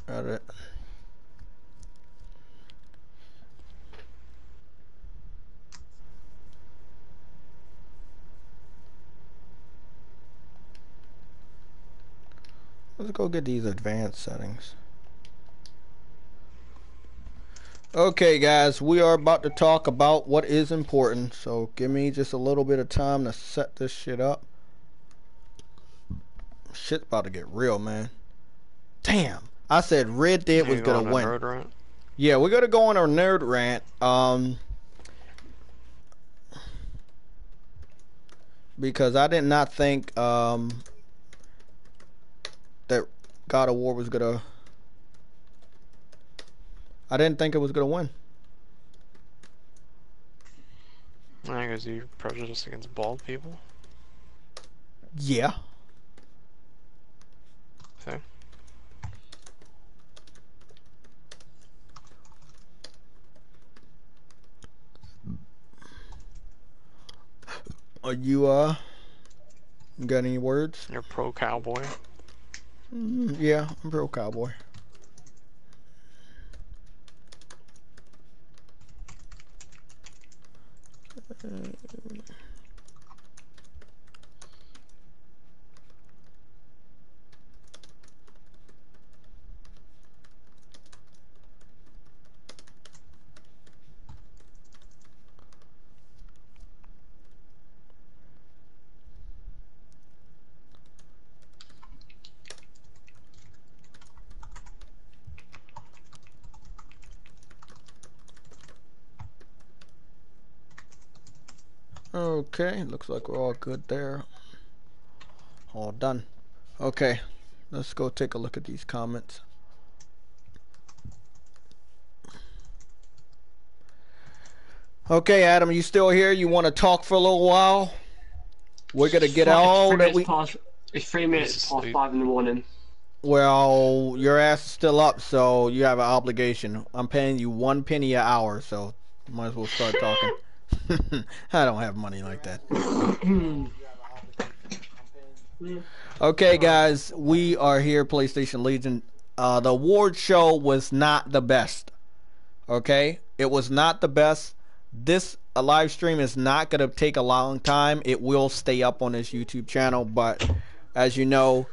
Edit. Let's go get these advanced settings. Okay, guys, we are about to talk about what is important. So give me just a little bit of time to set this shit up. Shit's about to get real, man. Damn. I said Red Dead was gonna win. Nerd rant? Yeah, we're gonna go on our nerd rant. Because I did not think that God of War was gonna. I didn't think it was gonna win. I think it's you prejudiced against bald people. Yeah. Okay. Are you got any words? You're pro cowboy. Yeah, I'm pro cowboy. Okay, looks like we're all good there. All done. Okay, let's go take a look at these comments. Okay, Adam, you still here? You want to talk for a little while? We're gonna get all that we. It's 3 minutes past 5 in the morning. Well, your ass is still up, so you have an obligation. I'm paying you 1 penny an hour, so you might as well start talking. I don't have money like that. Okay, guys, we are here, PlayStation Legion. The award show was not the best. Okay, it was not the best. This live stream is not gonna take a long time. It will stay up on this YouTube channel, but as you know,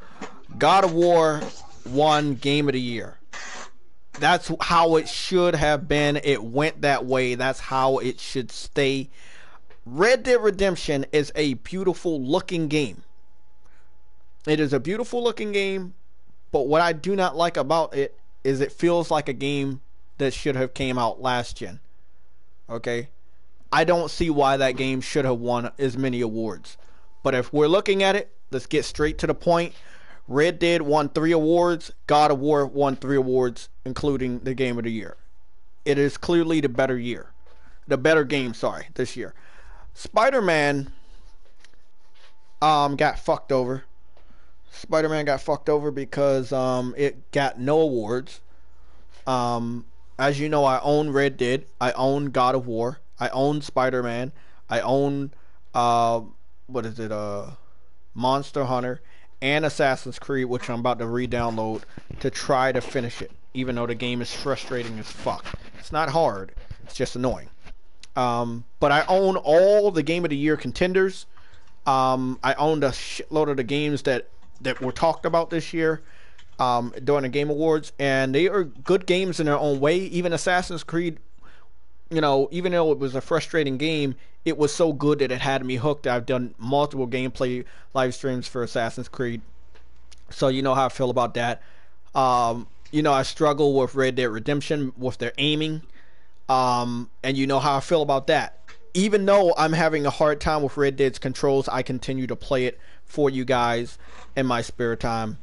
God of War won Game of the Year. That's how it should have been. It went that way. That's how it should stay. Red Dead Redemption is a beautiful looking game. It is a beautiful looking game, but what I do not like about it is it feels like a game that should have came out last gen. Okay? I don't see why that game should have won as many awards. But if we're looking at it, let's get straight to the point. Red Dead won 3 awards. God of War won 3 awards, including the Game of the Year. It is clearly the better year. The better game, sorry, this year. Spider-Man got fucked over. Spider-Man got fucked over because it got no awards. As you know, I own Red Dead. I own God of War. I own Spider-Man. I own what is it? Monster Hunter and Assassin's Creed, which I'm about to re-download to try to finish it, even though the game is frustrating as fuck. It's not hard. It's just annoying. But I own all the Game of the Year contenders. I owned a shitload of the games that were talked about this year during the Game Awards, and they are good games in their own way. Even Assassin's Creed, you know, even though it was a frustrating game, it was so good that it had me hooked. I've done multiple gameplay live streams for Assassin's Creed, so you know how I feel about that. You know, I struggle with Red Dead Redemption with their aiming, and you know how I feel about that. Even though I'm having a hard time with Red Dead's controls, I continue to play it for you guys in my spare time.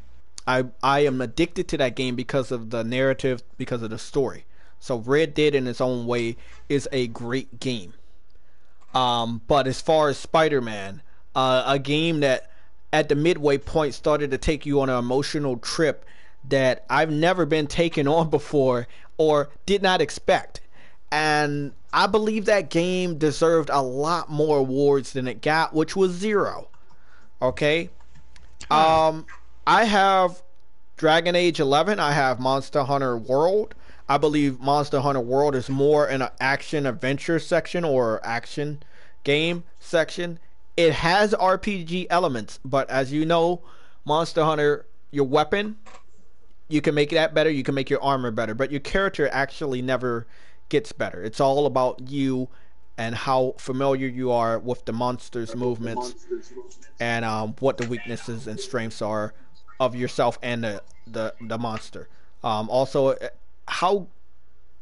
I am addicted to that game because of the narrative, because of the story. So Red Dead in its own way is a great game. But as far as Spider-Man, a game that at the midway point started to take you on an emotional trip that I've never been taken on before or did not expect. And I believe that game deserved a lot more awards than it got, which was 0. Okay? I have Dragon Age 11, I have Monster Hunter World. I believe Monster Hunter World is more in an action adventure section or action game section. It has RPG elements, but as you know, Monster Hunter, your weapon, you can make that better, you can make your armor better, but your character actually never gets better. It's all about you and how familiar you are with the monster's movements and what the weaknesses and strengths are of yourself and the monster. Also, how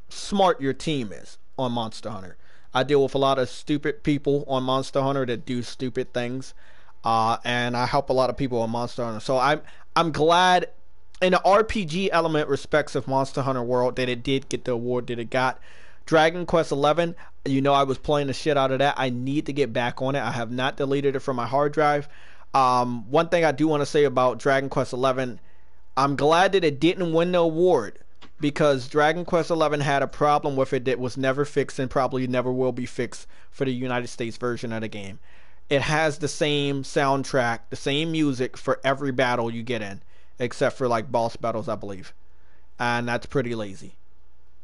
smart your team is on Monster Hunter. I deal with a lot of stupid people on Monster Hunter that do stupid things, and I help a lot of people on Monster Hunter. So I'm glad in the RPG element respects of Monster Hunter World that it did get the award that it got. Dragon Quest 11, you know I was playing the shit out of that. I need to get back on it. I have not deleted it from my hard drive. One thing I do want to say about Dragon Quest 11, I'm glad that it didn't win the award because Dragon Quest 11 had a problem with it that was never fixed and probably never will be fixed for the United States version of the game. It has the same soundtrack, the same music for every battle you get in, except for like boss battles, I believe. And that's pretty lazy.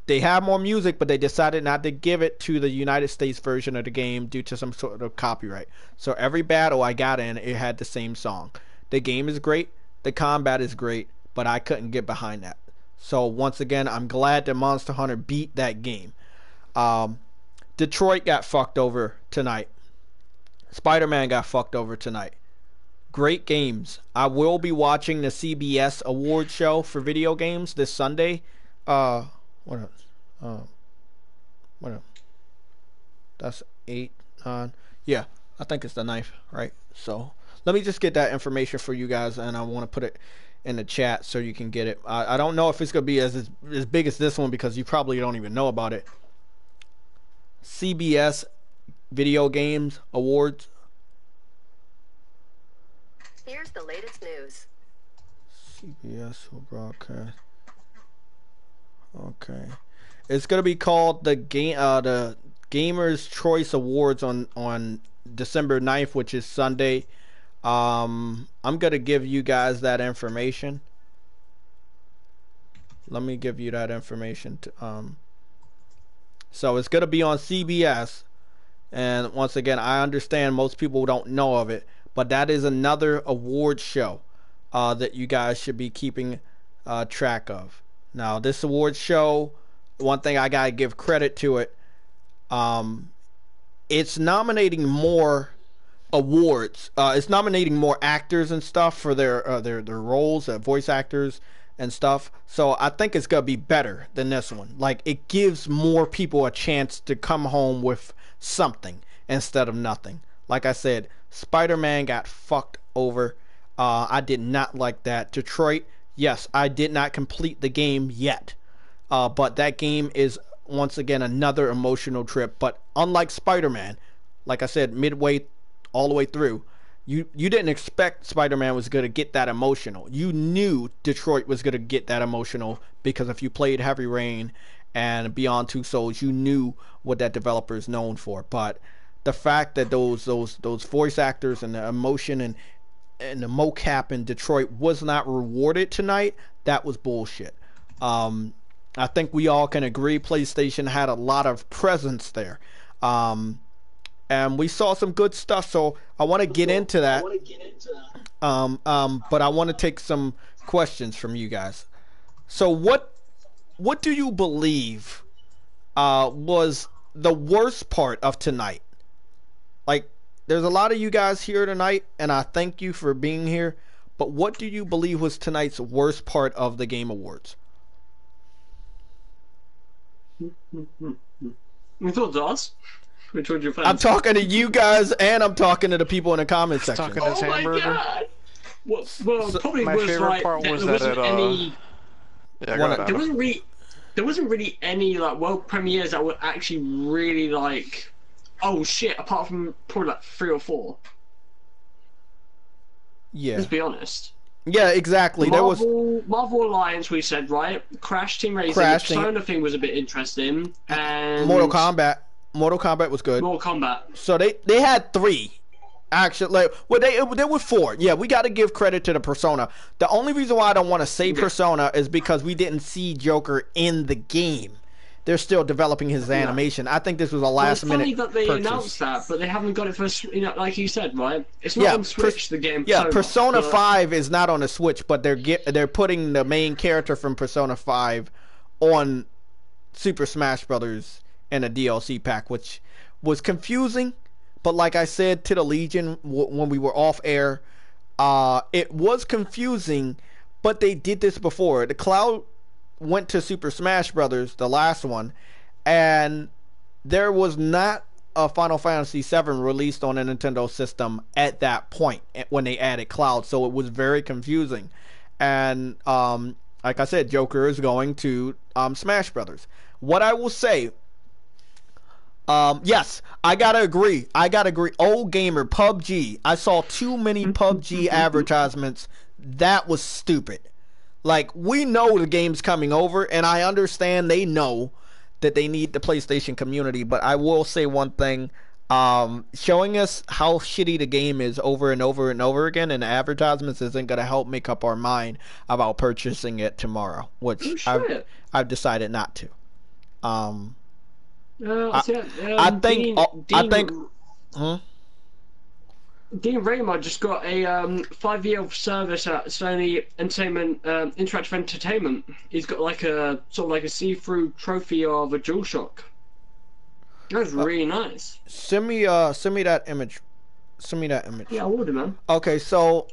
They have more music, but they decided not to give it to the United States version of the game due to some sort of copyright. So every battle I got in, it had the same song. The game is great, the combat is great, but I couldn't get behind that. So once again, I'm glad that Monster Hunter beat that game. Detroit got fucked over tonight. Spider-Man got fucked over tonight. Great games. I will be watching the CBS award show for video games this Sunday. What else? What else? That's 8, 9. Yeah, I think it's the 9th, right? So let me just get that information for you guys, and I want to put it in the chat so you can get it. I don't know if it's gonna be as big as this one because you probably don't even know about it. CBS Video Games Awards. Here's the latest news. CBS will broadcast. Okay, it's gonna be called the Gamers Choice Awards on December 9th, which is Sunday. I'm gonna give you guys that information. Let me give you that information. So it's gonna be on CBS, and once again, I understand most people don't know of it, but that is another award show that you guys should be keeping track of. Now, this award show, one thing I gotta give credit to it, it's nominating more awards. It's nominating more actors and stuff for their roles, voice actors and stuff. So I think it's gonna be better than this one. Like, it gives more people a chance to come home with something instead of nothing. Like I said, Spider-Man got fucked over. I did not like that. Detroit, yes, I did not complete the game yet. But that game is, once again, another emotional trip. But unlike Spider-Man, like I said, midway all the way through, you didn't expect Spider-Man was going to get that emotional. You knew Detroit was going to get that emotional because if you played Heavy Rain and Beyond Two Souls, you knew what that developer is known for. But the fact that those voice actors and the emotion and the mocap in Detroit was not rewarded tonight, that was bullshit. I think we all can agree PlayStation had a lot of presence there. And we saw some good stuff, so I want to get into that. But I want to take some questions from you guys. So what do you believe was the worst part of tonight? Like, there's a lot of you guys here tonight, and I thank you for being here. But what do you believe was tonight's worst part of the Game Awards? You thought us? Which one's your fans? I'm talking to you guys, and I'm talking to the people in the comment section. Talking to my god! Well, probably my was favorite like part was there that wasn't any. Yeah, There wasn't really any like world premieres that were actually really like, oh shit! Apart from probably like 3 or 4. Yeah. Let's be honest. Yeah, exactly. Marvel Alliance, we said, right? Crash Team Racing. Persona thing was a bit interesting, and Mortal Kombat was good. Mortal Kombat. So they had 3 Actually, like, well, they were 4. Yeah, we got to give credit to the Persona. The only reason why I don't want to say Persona is because we didn't see Joker in the game. They're still developing his animation. I think this was a last minute It's funny that they purchase. announced that, but they haven't got it for, like you said, right? It's not on Switch, the game. Yeah, Persona 5 is not on the Switch, but they're putting the main character from Persona 5 on Super Smash Brothers in a DLC pack, which was confusing. But like I said to the Legion when we were off air, it was confusing, but they did this before. The Cloud went to Super Smash Brothers, the last one, and there was not a Final Fantasy VII released on a Nintendo system at that point when they added Cloud, so it was very confusing. And like I said, Joker is going to Smash Brothers. What I will say, yes, I gotta agree. Old gamer, PUBG. I saw too many PUBG advertisements. That was stupid. Like, we know the game's coming over, and I understand they know that they need the PlayStation community, but I will say one thing. Showing us how shitty the game is over and over and over again in the advertisements isn't going to help make up our mind about purchasing it tomorrow, which I've decided not to. I think Dean Raymond just got a 5-year service at Sony Entertainment, Interactive Entertainment. He's got like a sort of like a see-through trophy of a DualShock. That was really nice. Send me that image. Yeah, I would, man. Okay, so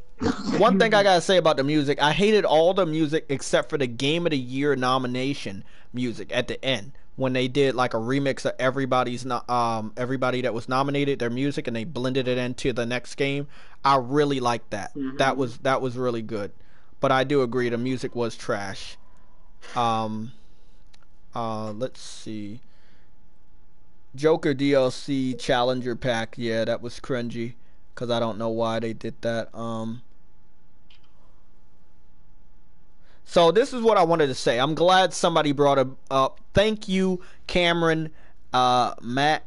one thing I gotta say about the music, I hated all the music except for the Game of the Year nomination music at the end when they did like a remix of everybody that was nominated, their music, and they blended it into the next game. I really liked that. That was really good. But I do agree the music was trash. Let's see. Joker DLC Challenger Pack, yeah, that was cringy, because I don't know why they did that. So this is what I wanted to say. I'm glad somebody brought it up. Thank you, Cameron Mangum.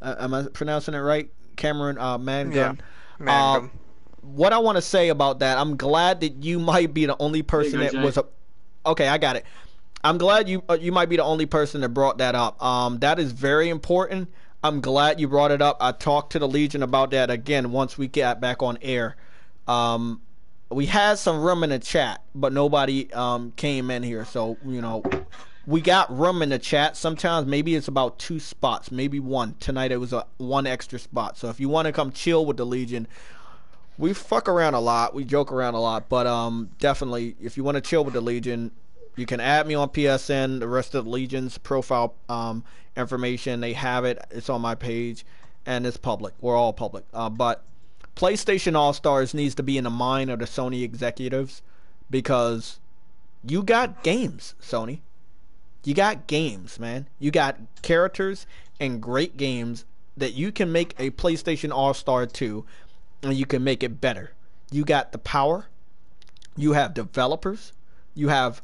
Am I pronouncing it right? Cameron Mangum. Yeah, Mangum. What I want to say about that, I'm glad that you might be the only person that was... Okay, I got it. I'm glad you might be the only person that brought that up. That is very important. I'm glad you brought it up. I talked to the Legion about that again once we get back on air. We had some room in the chat, but nobody came in here. So, we got room in the chat. Sometimes maybe it's about 2 spots, maybe 1. Tonight it was one extra spot. So if you want to come chill with the Legion, we fuck around a lot. We joke around a lot. But definitely, if you want to chill with the Legion, you can add me on PSN. The rest of the Legion's profile information, they have it. It's on my page, and it's public. We're all public. But PlayStation All-Stars needs to be in the mind of the Sony executives, because you got games, Sony. You got games, man. You got characters and great games that you can make a PlayStation All-Star 2, and you can make it better. You got the power. You have developers. You have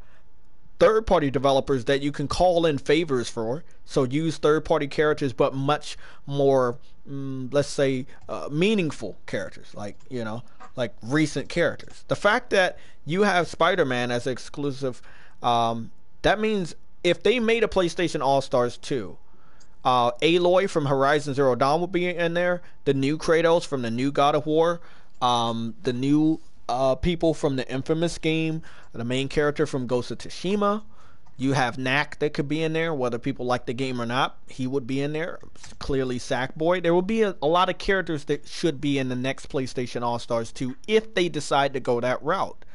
third-party developers that you can call in favors for. So use third-party characters, but much more, let's say, meaningful characters, like recent characters. The fact that you have Spider-Man as exclusive, that means if they made a PlayStation All-Stars 2, Aloy from Horizon Zero Dawn will be in there. The new Kratos from the new God of War. The new people from the Infamous game. The main character from Ghost of Tsushima. You have Knack that could be in there, whether people like the game or not. He would be in there. Clearly Sackboy. There will be a lot of characters that should be in the next PlayStation All-Stars 2 if they decide to go that route.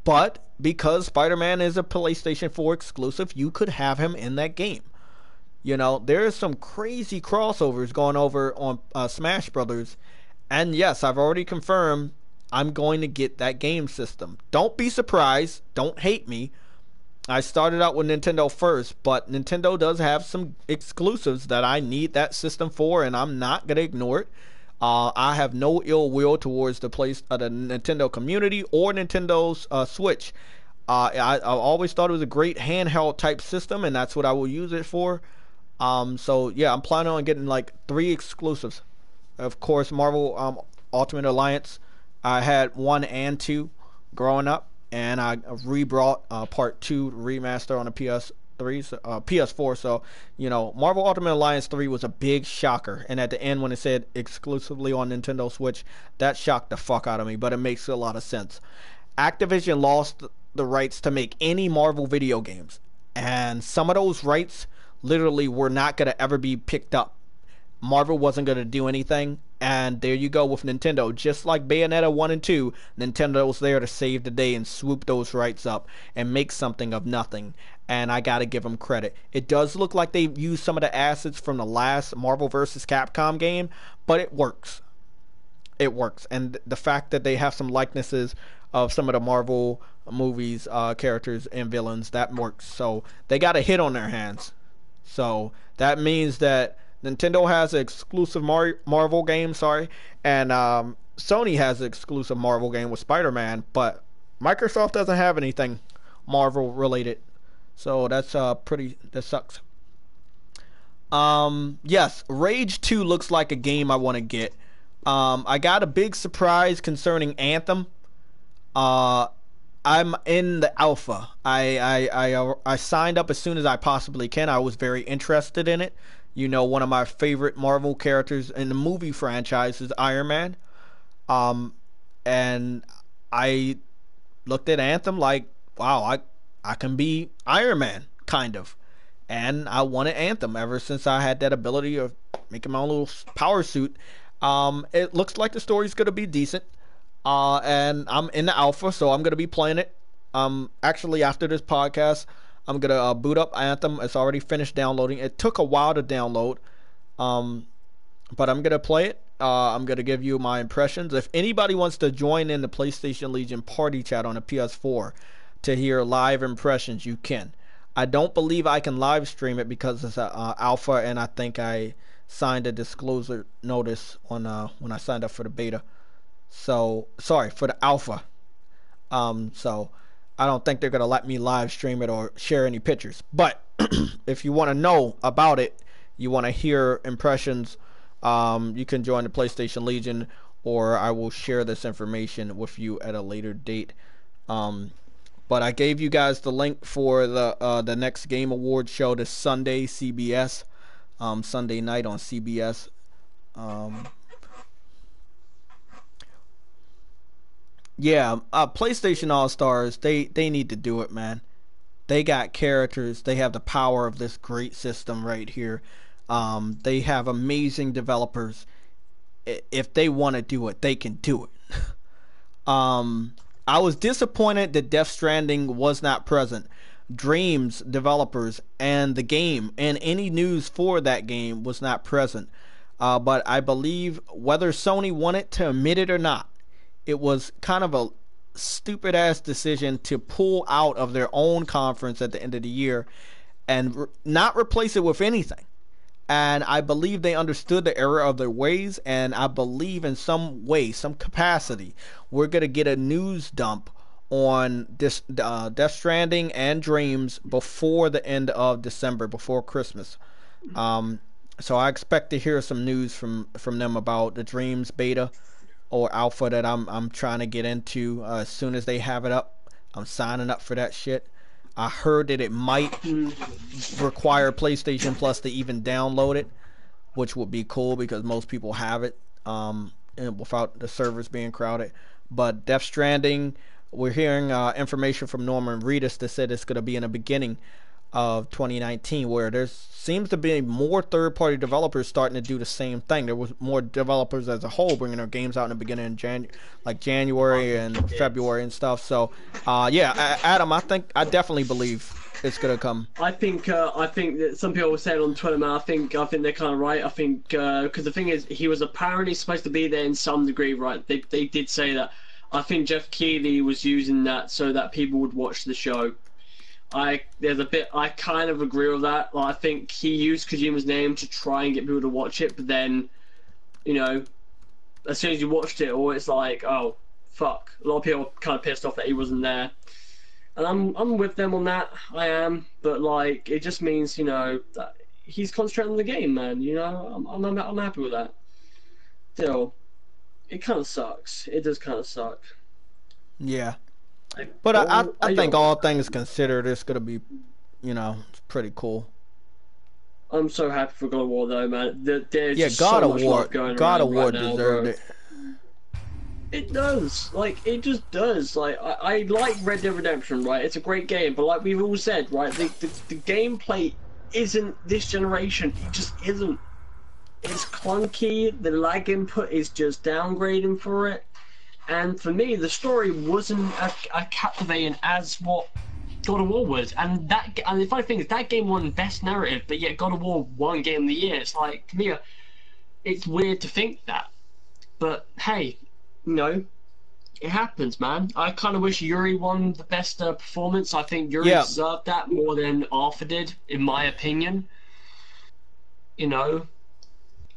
But because Spider-Man is a PlayStation 4 exclusive, you could have him in that game. There is some crazy crossovers going over on Smash Brothers. And yes, I've already confirmed I'm going to get that game system. Don't be surprised. Don't hate me. I started out with Nintendo first, but Nintendo does have some exclusives that I need that system for, and I'm not going to ignore it. I have no ill will towards the Nintendo community or Nintendo's Switch. I always thought it was a great handheld type system, and that's what I will use it for. So yeah, I'm planning on getting like 3 exclusives. Of course, Marvel Ultimate Alliance. I had 1 and 2 growing up, and I re-brought part 2 remaster on the PS4. So, Marvel Ultimate Alliance 3 was a big shocker. And at the end, when it said exclusively on Nintendo Switch, that shocked the fuck out of me, but it makes a lot of sense. Activision lost the rights to make any Marvel video games, and some of those rights literally were not going to ever be picked up. Marvel wasn't going to do anything, and there you go with Nintendo. Just like Bayonetta 1 and 2, Nintendo's there to save the day and swoop those rights up and make something of nothing. And I gotta give them credit. It does look like they used some of the assets from the last Marvel vs. Capcom game, but it works. It works. And the fact that they have some likenesses of some of the Marvel movies, characters, and villains, that works. So they got a hit on their hands. So that means that Nintendo has an exclusive Marvel game, and Sony has an exclusive Marvel game with Spider-Man, but Microsoft doesn't have anything Marvel related. So that's that sucks. Yes, Rage 2 looks like a game I want to get. I got a big surprise concerning Anthem. I'm in the alpha. I signed up as soon as I possibly can. I was very interested in it. One of my favorite Marvel characters in the movie franchise is Iron Man. And I looked at Anthem like, wow, I can be Iron Man, kind of. And I wanted Anthem ever since I had that ability of making my own little power suit. It looks like the story's going to be decent. And I'm in the alpha, so I'm going to be playing it. Actually, after this podcast, I'm going to boot up Anthem. It's already finished downloading. It took a while to download. But I'm going to play it. I'm going to give you my impressions. If anybody wants to join in the PlayStation Legion party chat on the PS4 to hear live impressions, you can. I don't believe I can live stream it because it's alpha, and I think I signed a disclosure notice on when I signed up for the beta. So, sorry, for the alpha. So I don't think they're going to let me live stream it or share any pictures. But if you want to know about it, you want to hear impressions, you can join the PlayStation Legion, or I will share this information with you at a later date. But I gave you guys the link for the next Game Awards show this Sunday, CBS, Sunday night on CBS. Yeah, PlayStation All Stars, they need to do it, man. They got characters. They have the power of this great system right here. They have amazing developers. If they want to do it, they can do it. I was disappointed that Death Stranding was not present. Dreams developers and the game and any news for that game was not present. But I believe whether Sony wanted to admit it or not, it was kind of a stupid ass decision to pull out of their own conference at the end of the year and not replace it with anything. And I believe they understood the error of their ways, and I believe in some way, some capacity, we're going to get a news dump on this Death Stranding and Dreams before the end of December, before Christmas. So I expect to hear some news from them about the Dreams beta or alpha that I'm trying to get into. As soon as they have it up, I'm signing up for that shit. I heard that it might require PlayStation Plus to even download it, which would be cool because most people have it without the servers being crowded. But Death Stranding, we're hearing information from Norman Reedus that said it's going to be in the beginning of 2019, where there seems to be more third-party developers starting to do the same thing. There was more developers as a whole bringing their games out in the beginning of January and February and stuff. So, yeah, Adam, I definitely believe it's gonna come. I think that some people were saying on Twitter, man. I think they're kind of right. I think because the thing is, he was apparently supposed to be there in some degree, right? They did say that. I think Jeff Keighley was using that so that people would watch the show. I kind of agree with that. Like, I think he used Kojima's name to try and get people to watch it, but then, as soon as you watched it, or it's like, oh, fuck. A lot of people are kind of pissed off that he wasn't there. And I'm with them on that. I am. But, like, it just means, that he's concentrating on the game, man. I'm happy with that. still, it kind of sucks. It does kind of suck. Yeah. Like, But I think don't. all things considered, it's gonna be, pretty cool. I'm so happy for God of War though, man. There's Yeah, just so God of much War, love going God of around War right now, deserved bro. it. It does. Like, it just does. Like, I like Red Dead Redemption, right? It's a great game, but like we've all said, right, the gameplay isn't this generation. It just isn't. It's clunky. The lag input is just downgrading for it. And for me, the story wasn't as captivating as what God of War was. And the funny thing is, that game won Best Narrative, but yet God of War won Game of the Year. It's like, to me, it's weird to think that. But hey, it happens, man. I kind of wish Yuri won the best performance. I think Yuri Yeah, deserved that more than Arthur did, in my opinion. You know.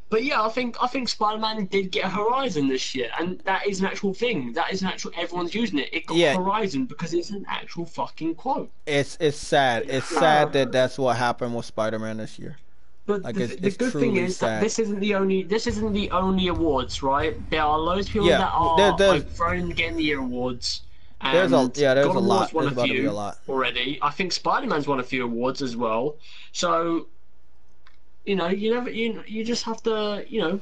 But yeah, I think Spider-Man did get a Horizon this year, and that is an actual thing. That is an actual. Everyone's using it. It got yeah. Horizon because it's an actual fucking quote. It's sad. It's sad that that's what happened with Spider-Man this year. But Like the it's good thing truly is that sad. this isn't the only awards, right? There are loads of people Yeah, that are there's like throwing the Game of the Year awards, there's a and yeah there's God a of War's lot. won There's a about to be a few lot. already. I think Spider-Man's won a few awards as well. So you just have to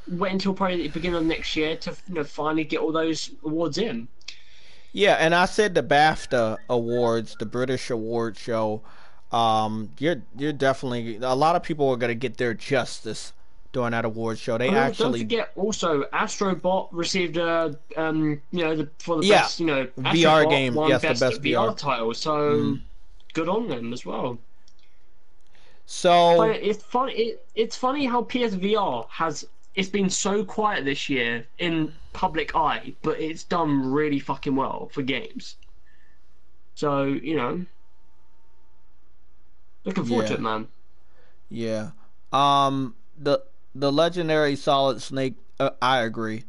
wait until probably the beginning of next year to finally get all those awards in. Yeah, and I said the BAFTA awards, the British award show. You're definitely a lot of people are gonna get their justice during that award show. They Oh, don't actually, forget also Astrobot received for the yeah, best VR Astrobot game. won Yes, the best best VR. VR title, so good on them as well. So But it's funny how PSVR it's been so quiet this year in public eye, but it's done really fucking well for games. So looking forward to yeah, it, man. yeah. The legendary Solid Snake. I agree.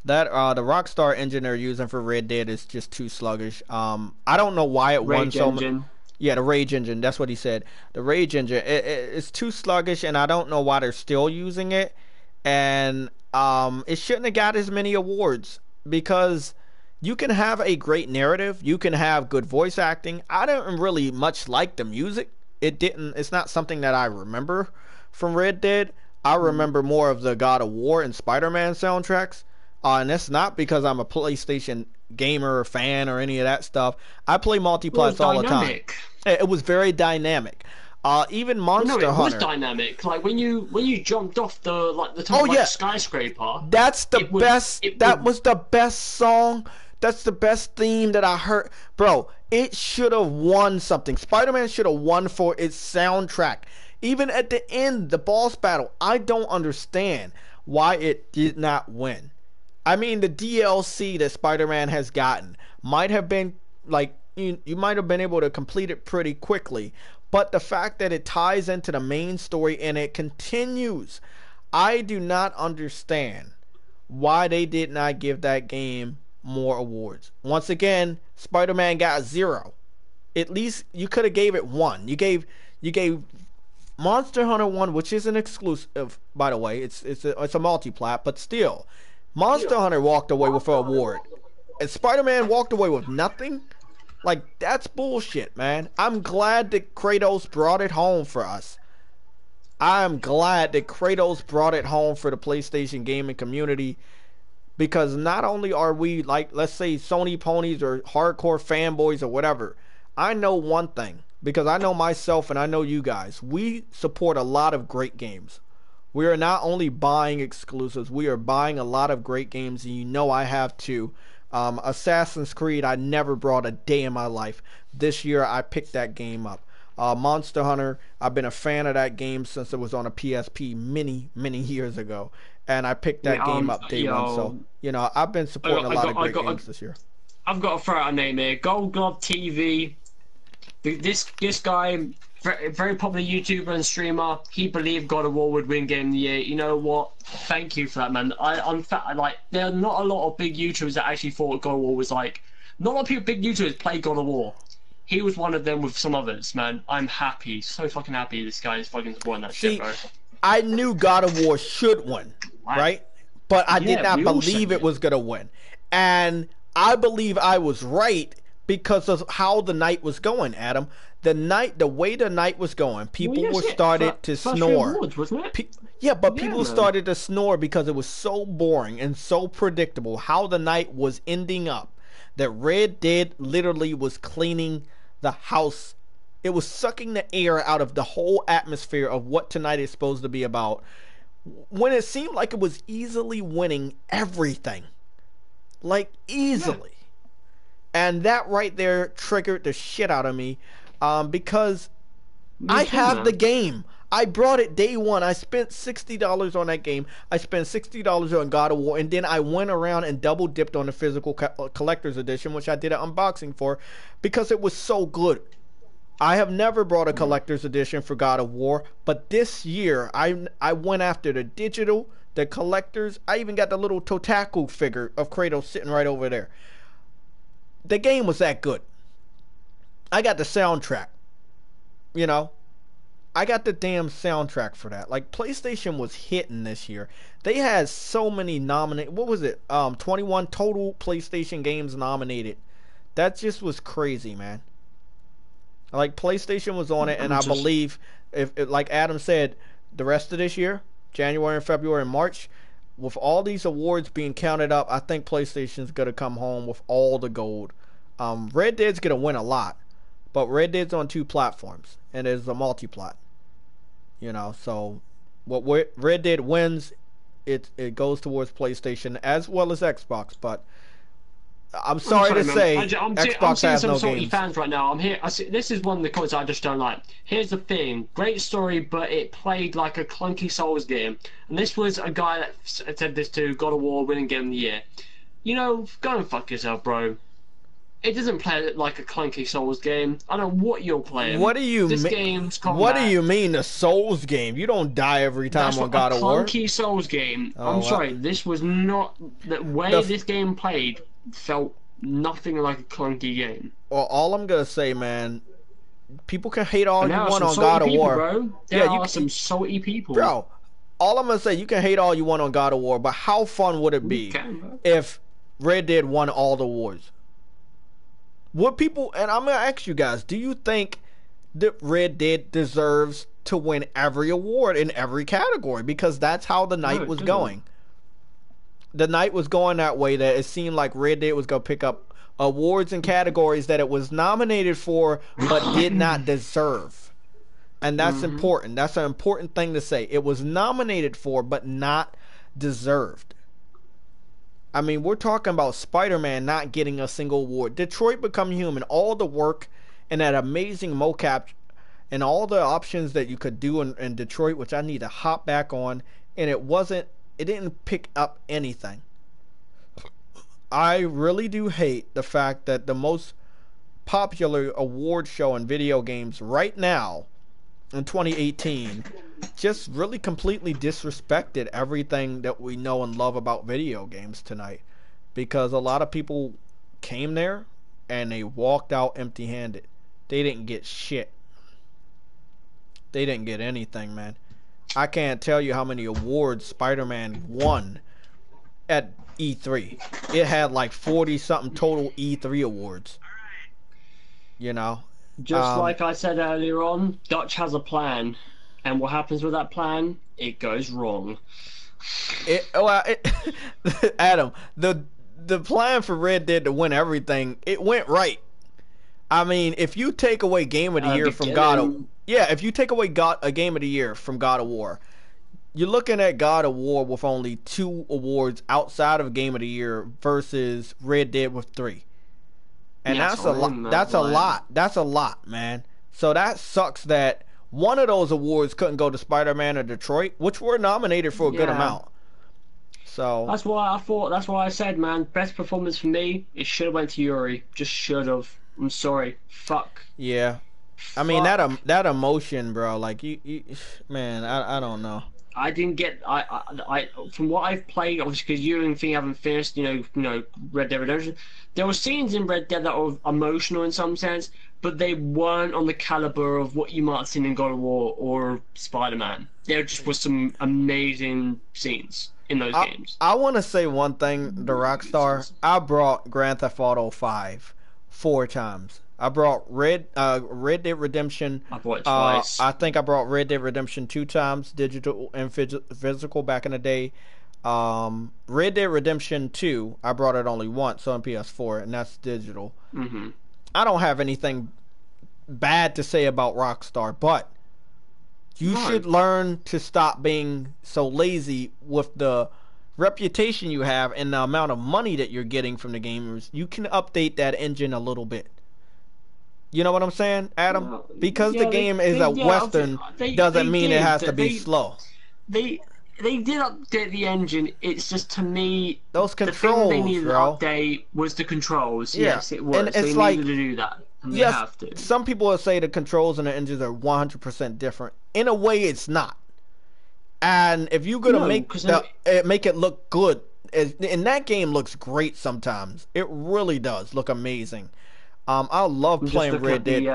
That the Rockstar engine they're using for Red Dead is just too sluggish. I don't know why it won Rage so much. Engine. Yeah, the Rage engine. That's what he said. The Rage engine. It's too sluggish, and I don't know why they're still using it. And it shouldn't have got as many awards because you can have a great narrative. You can have good voice acting. I don't really much like the music. It didn't. It's not something that I remember from Red Dead. I remember more of the God of War and Spider-Man soundtracks. And that's not because I'm a PlayStation gamer or fan or any of that stuff. I play Well, it was multiplats all the time. dynamic. It was very dynamic. Even Well, no, Monster it was Hunter. dynamic. Like when you jumped off the top Oh of like a yeah, skyscraper, that's the it would best. it That would was the best song. That's the best theme that I heard. Bro, it should have won something. Spider-Man should have won for its soundtrack. Even at the end, the boss battle, I don't understand why it did not win. I mean, the DLC that Spider-Man has gotten might have been like you might have been able to complete it pretty quickly, but the fact that it ties into the main story and it continues, I do not understand why they did not give that game more awards. Once again, Spider-Man got 0. At least you could have gave it 1. You gave Monster Hunter 1, which is an exclusive, by the way. It's a multi-plat, but still, Monster Hunter walked away with an award, and Spider-Man walked away with nothing. Like, that's bullshit, man. I'm glad that Kratos brought it home for us. I'm glad that Kratos brought it home for the PlayStation gaming community, because not only are we, like, let's say Sony ponies or hardcore fanboys or whatever, I know one thing, because I know myself and I know you guys. We support a lot of great games. We are not only buying exclusives, we are buying a lot of great games, and you know I have too. Assassin's Creed, I never brought a day in my life. This year I picked that game up. Monster Hunter, I've been a fan of that game since it was on a PSP many, many years ago. And I picked that game up day one. So, I've been supporting a lot of great games this year. I've got to throw out a name here. Gold Glove TV. This guy, very popular YouTuber and streamer. He believed God of War would win Game of the Year. You know what? Thank you for that, man. There are not a lot of big YouTubers that actually thought God of War was like. Not a lot of people, big YouTubers play God of War. He was one of them with some others, man. I'm happy, so fucking happy. This guy is fucking supporting that shit, bro. I knew God of War should win, right? but I did Yeah, not we all believe said it it. was gonna win, and I believe I was right because of how the night was going, Adam. The way the night was going, Well, people yes, were yeah. started to First three snore. awards, wasn't it? Yeah, but Yeah, people man. started to snore because it was so boring and so predictable how the night was ending up that Red Dead literally was cleaning the house. It was sucking the air out of the whole atmosphere of what tonight is supposed to be about when it seemed like it was easily winning everything. Like, Yeah, easily. And that right there triggered the shit out of me because me I too, have the man. game. I brought it day one. I spent $60 on that game. I spent $60 on God of War, and then I went around and double dipped on the physical collector's edition, which I did an unboxing for, because it was so good. I have never brought a collector's edition for God of War, but this year I went after the digital, the collectors. I even got the little Totaku figure of Kratos sitting right over there. The game was that good. I got the soundtrack, you know. I got the damn soundtrack for that. Like, PlayStation was hitting this year. They had so many nominated. What was it? 21 total PlayStation games nominated. That just was crazy, man. Like, PlayStation was on it, and I'm I just believe if like Adam said, the rest of this year, January and February and March, with all these awards being counted up, I think PlayStation's gonna come home with all the gold. Red Dead's gonna win a lot, but Red Dead's on 2 platforms, and it's a multi-plat. So what Red Dead wins, it goes towards PlayStation as well as Xbox. But I'm I'm sorry sorry, to man. say, I'm Xbox seeing has some no salty games. fans right now. I'm here. This is one of the comments I just don't like. Here's the thing: great story, but it played like a clunky Souls game. And this was a guy that said this to God of War winning game of the year. Go and fuck yourself, bro. It doesn't play like a clunky Souls game. I don't know what you're playing. What do you This mean? game's What do combat. you mean the Souls game? You don't die every time That's on what a God of War. clunky Souls game. I'm Oh, sorry, this was not the the way this game played. Felt nothing like a clunky game. well, all I'm gonna say, man, people can hate all And you there are want some on salty God of people, War. bro. Yeah, There are some salty people. bro. All I'm gonna say, you can hate all you want on God of War, but how fun would it You be can, bro. if Red Dead won all the awards? Would people? And I'm gonna ask you guys: do you think that Red Dead deserves to win every award in every category? Because that's how the No, night it was doesn't. going. The night was going that way, that it seemed like Red Dead was gonna pick up awards and categories that it was nominated for but did not deserve. And that's Mm-hmm. important. That's an important thing to say. It was nominated for but not deserved. I mean, we're talking about Spider-Man not getting a single award. Detroit Become Human, all the work and that amazing mocap and all the options that you could do in Detroit, which I need to hop back on, and it didn't pick up anything. I really do hate the fact that the most popular award show in video games right now in 2018 just really completely disrespected everything that we know and love about video games tonight, because a lot of people came there and they walked out empty handed. They didn't get shit. They didn't get anything, man. I can't tell you how many awards Spider-Man won at E3. It had like 40 something total E3 awards, you know. Just like I said earlier on, Dutch has a plan, and what happens with that plan? It goes wrong. Adam, the plan for Red Dead to win everything, it went right. I mean, if you take away Game of the Year from if you take away a Game of the Year from God of War, you're looking at God of War with only 2 awards outside of Game of the Year versus Red Dead with 3. And Yeah, that's a lot. man, That's a like- lot. That's a lot, man. So that sucks that one of those awards couldn't go to Spider-Man or Detroit, which were nominated for a good Yeah. amount. So That's why I said, man, best performance for me, it should have went to Yuri. Just should have. I'm sorry. Fuck. yeah, I mean Fuck. that emotion, bro. Like you man, I don't know. I didn't get from what I've played, obviously because you and Thing haven't finished, Red Dead Redemption. There were scenes in Red Dead that were emotional in some sense, but they weren't on the caliber of what you might have seen in God of War or Spider-Man. There just was some amazing scenes in those games. I want to say one thing to Rockstar. I brought Grand Theft Auto 5 4 times. I brought Red Dead Redemption. I bought it twice. I think I brought Red Dead Redemption 2 times, digital and physical back in the day. Red Dead Redemption 2, I brought it only once on PS4, and that's digital. Mm-hmm. I don't have anything bad to say about Rockstar, but you should learn to stop being so lazy with the reputation you have and the amount of money that you're getting from the gamers. You can update that engine a little bit. You know what I'm saying, Adam? Because the game is a Western doesn't mean it has to be slow. They did update the engine. It's just, to me, those controls, the thing they needed bro. to update was the controls. Yeah. Yes, it was. And it's they like, needed to do that. And they yes, have to. some people will say the controls and the engines are 100% different. In a way, it's not. And if you're gonna make it look good, and that game looks great sometimes. It really does look amazing. I love playing Red Dead.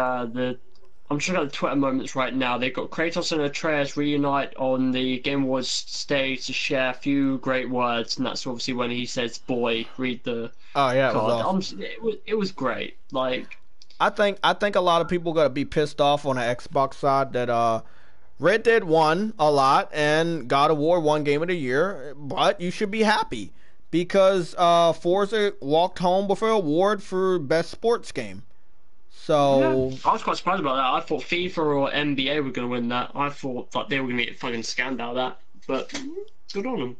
I'm just looking at the Twitter moments right now. They've got Kratos and Atreus reunite on the Game Awards stage to share a few great words, and that's obviously when he says, "Boy, read the card." It was awesome. It was great. Like, I think a lot of people gotta be pissed off on the Xbox side that Red Dead won a lot and God of War won Game of the Year, but you should be happy because Forza walked home with an award for best sports game. So yeah, I was quite surprised about that. I thought FIFA or NBA were going to win that. I thought that they were going to get fucking scammed out of that. But good on them,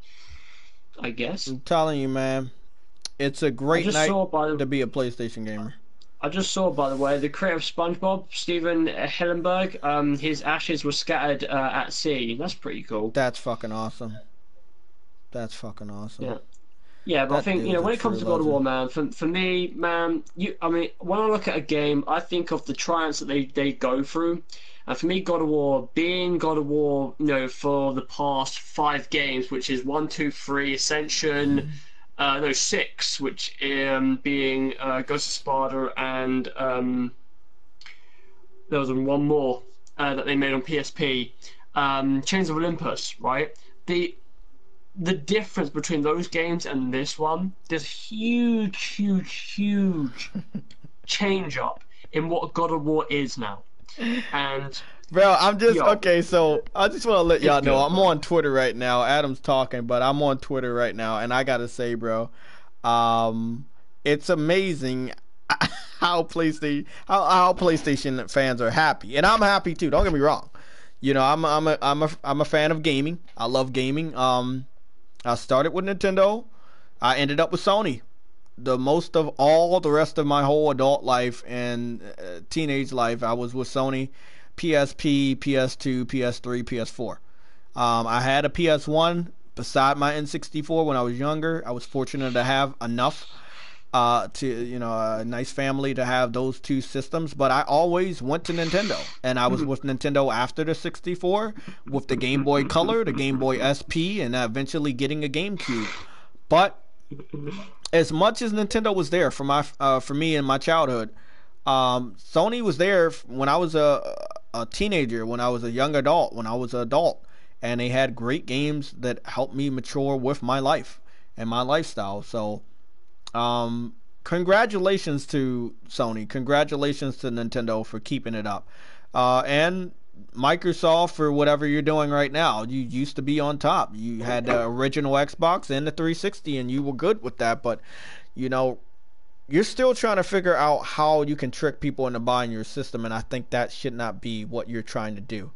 I guess. I'm telling you, man, it's a great night to be a PlayStation gamer. I just saw, by the way, the creator of SpongeBob, Steven Hillenburg, his ashes were scattered at sea. That's pretty cool. That's fucking awesome. That's fucking awesome. Yeah. Yeah, but I think, when it comes to God of War, man, for me, man, when I look at a game, I think of the triumphs that they go through. And for me, God of War, being God of War, for the past 5 games, which is 1, 2, 3, Ascension, 6, which being Ghost of Sparta, and there was one more that they made on PSP, Chains of Olympus, right? The difference between those games and this one, there's huge change up in what God of War is now. And bro, I'm just okay. So I just want to let y'all know I'm on Twitter right now. Adam's talking, but I'm on Twitter right now, and I gotta say, bro, it's amazing how PlayStation fans are happy, and I'm happy too. Don't get me wrong. I'm a fan of gaming. I love gaming. I started with Nintendo. I ended up with Sony. The most of all the rest of my whole adult life and teenage life, I was with Sony. PSP, PS2, PS3, PS4. I had a PS1 beside my N64 when I was younger. I was fortunate to have enough to a nice family to have those 2 systems, but I always went to Nintendo, and I was with Nintendo after the 64 with the Game Boy Color, the Game Boy SP, and eventually getting a GameCube. But as much as Nintendo was there for me in my childhood, Sony was there when I was a teenager, when I was a young adult, when I was an adult, and they had great games that helped me mature with my life and my lifestyle. So congratulations to Sony. Congratulations to Nintendo for keeping it up. And Microsoft for whatever you're doing right now. You used to be on top. You had the original Xbox and the 360, and you were good with that. But, you're still trying to figure out how you can trick people into buying your system, and I think that should not be what you're trying to do.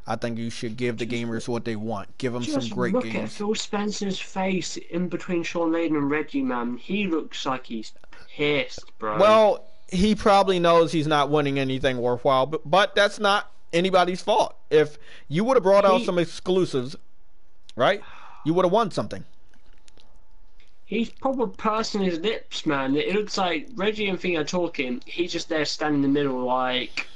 I think you should give the gamers what they want. Give them some great games. Just look at Phil Spencer's face in between Sean Layden and Reggie, man. He looks like he's pissed, bro. Well, he probably knows he's not winning anything worthwhile, but that's not anybody's fault. If you would have brought out some exclusives, right, you would have won something. He's probably pursing his lips, man. It looks like Reggie and Thing are talking. He's just there standing in the middle like...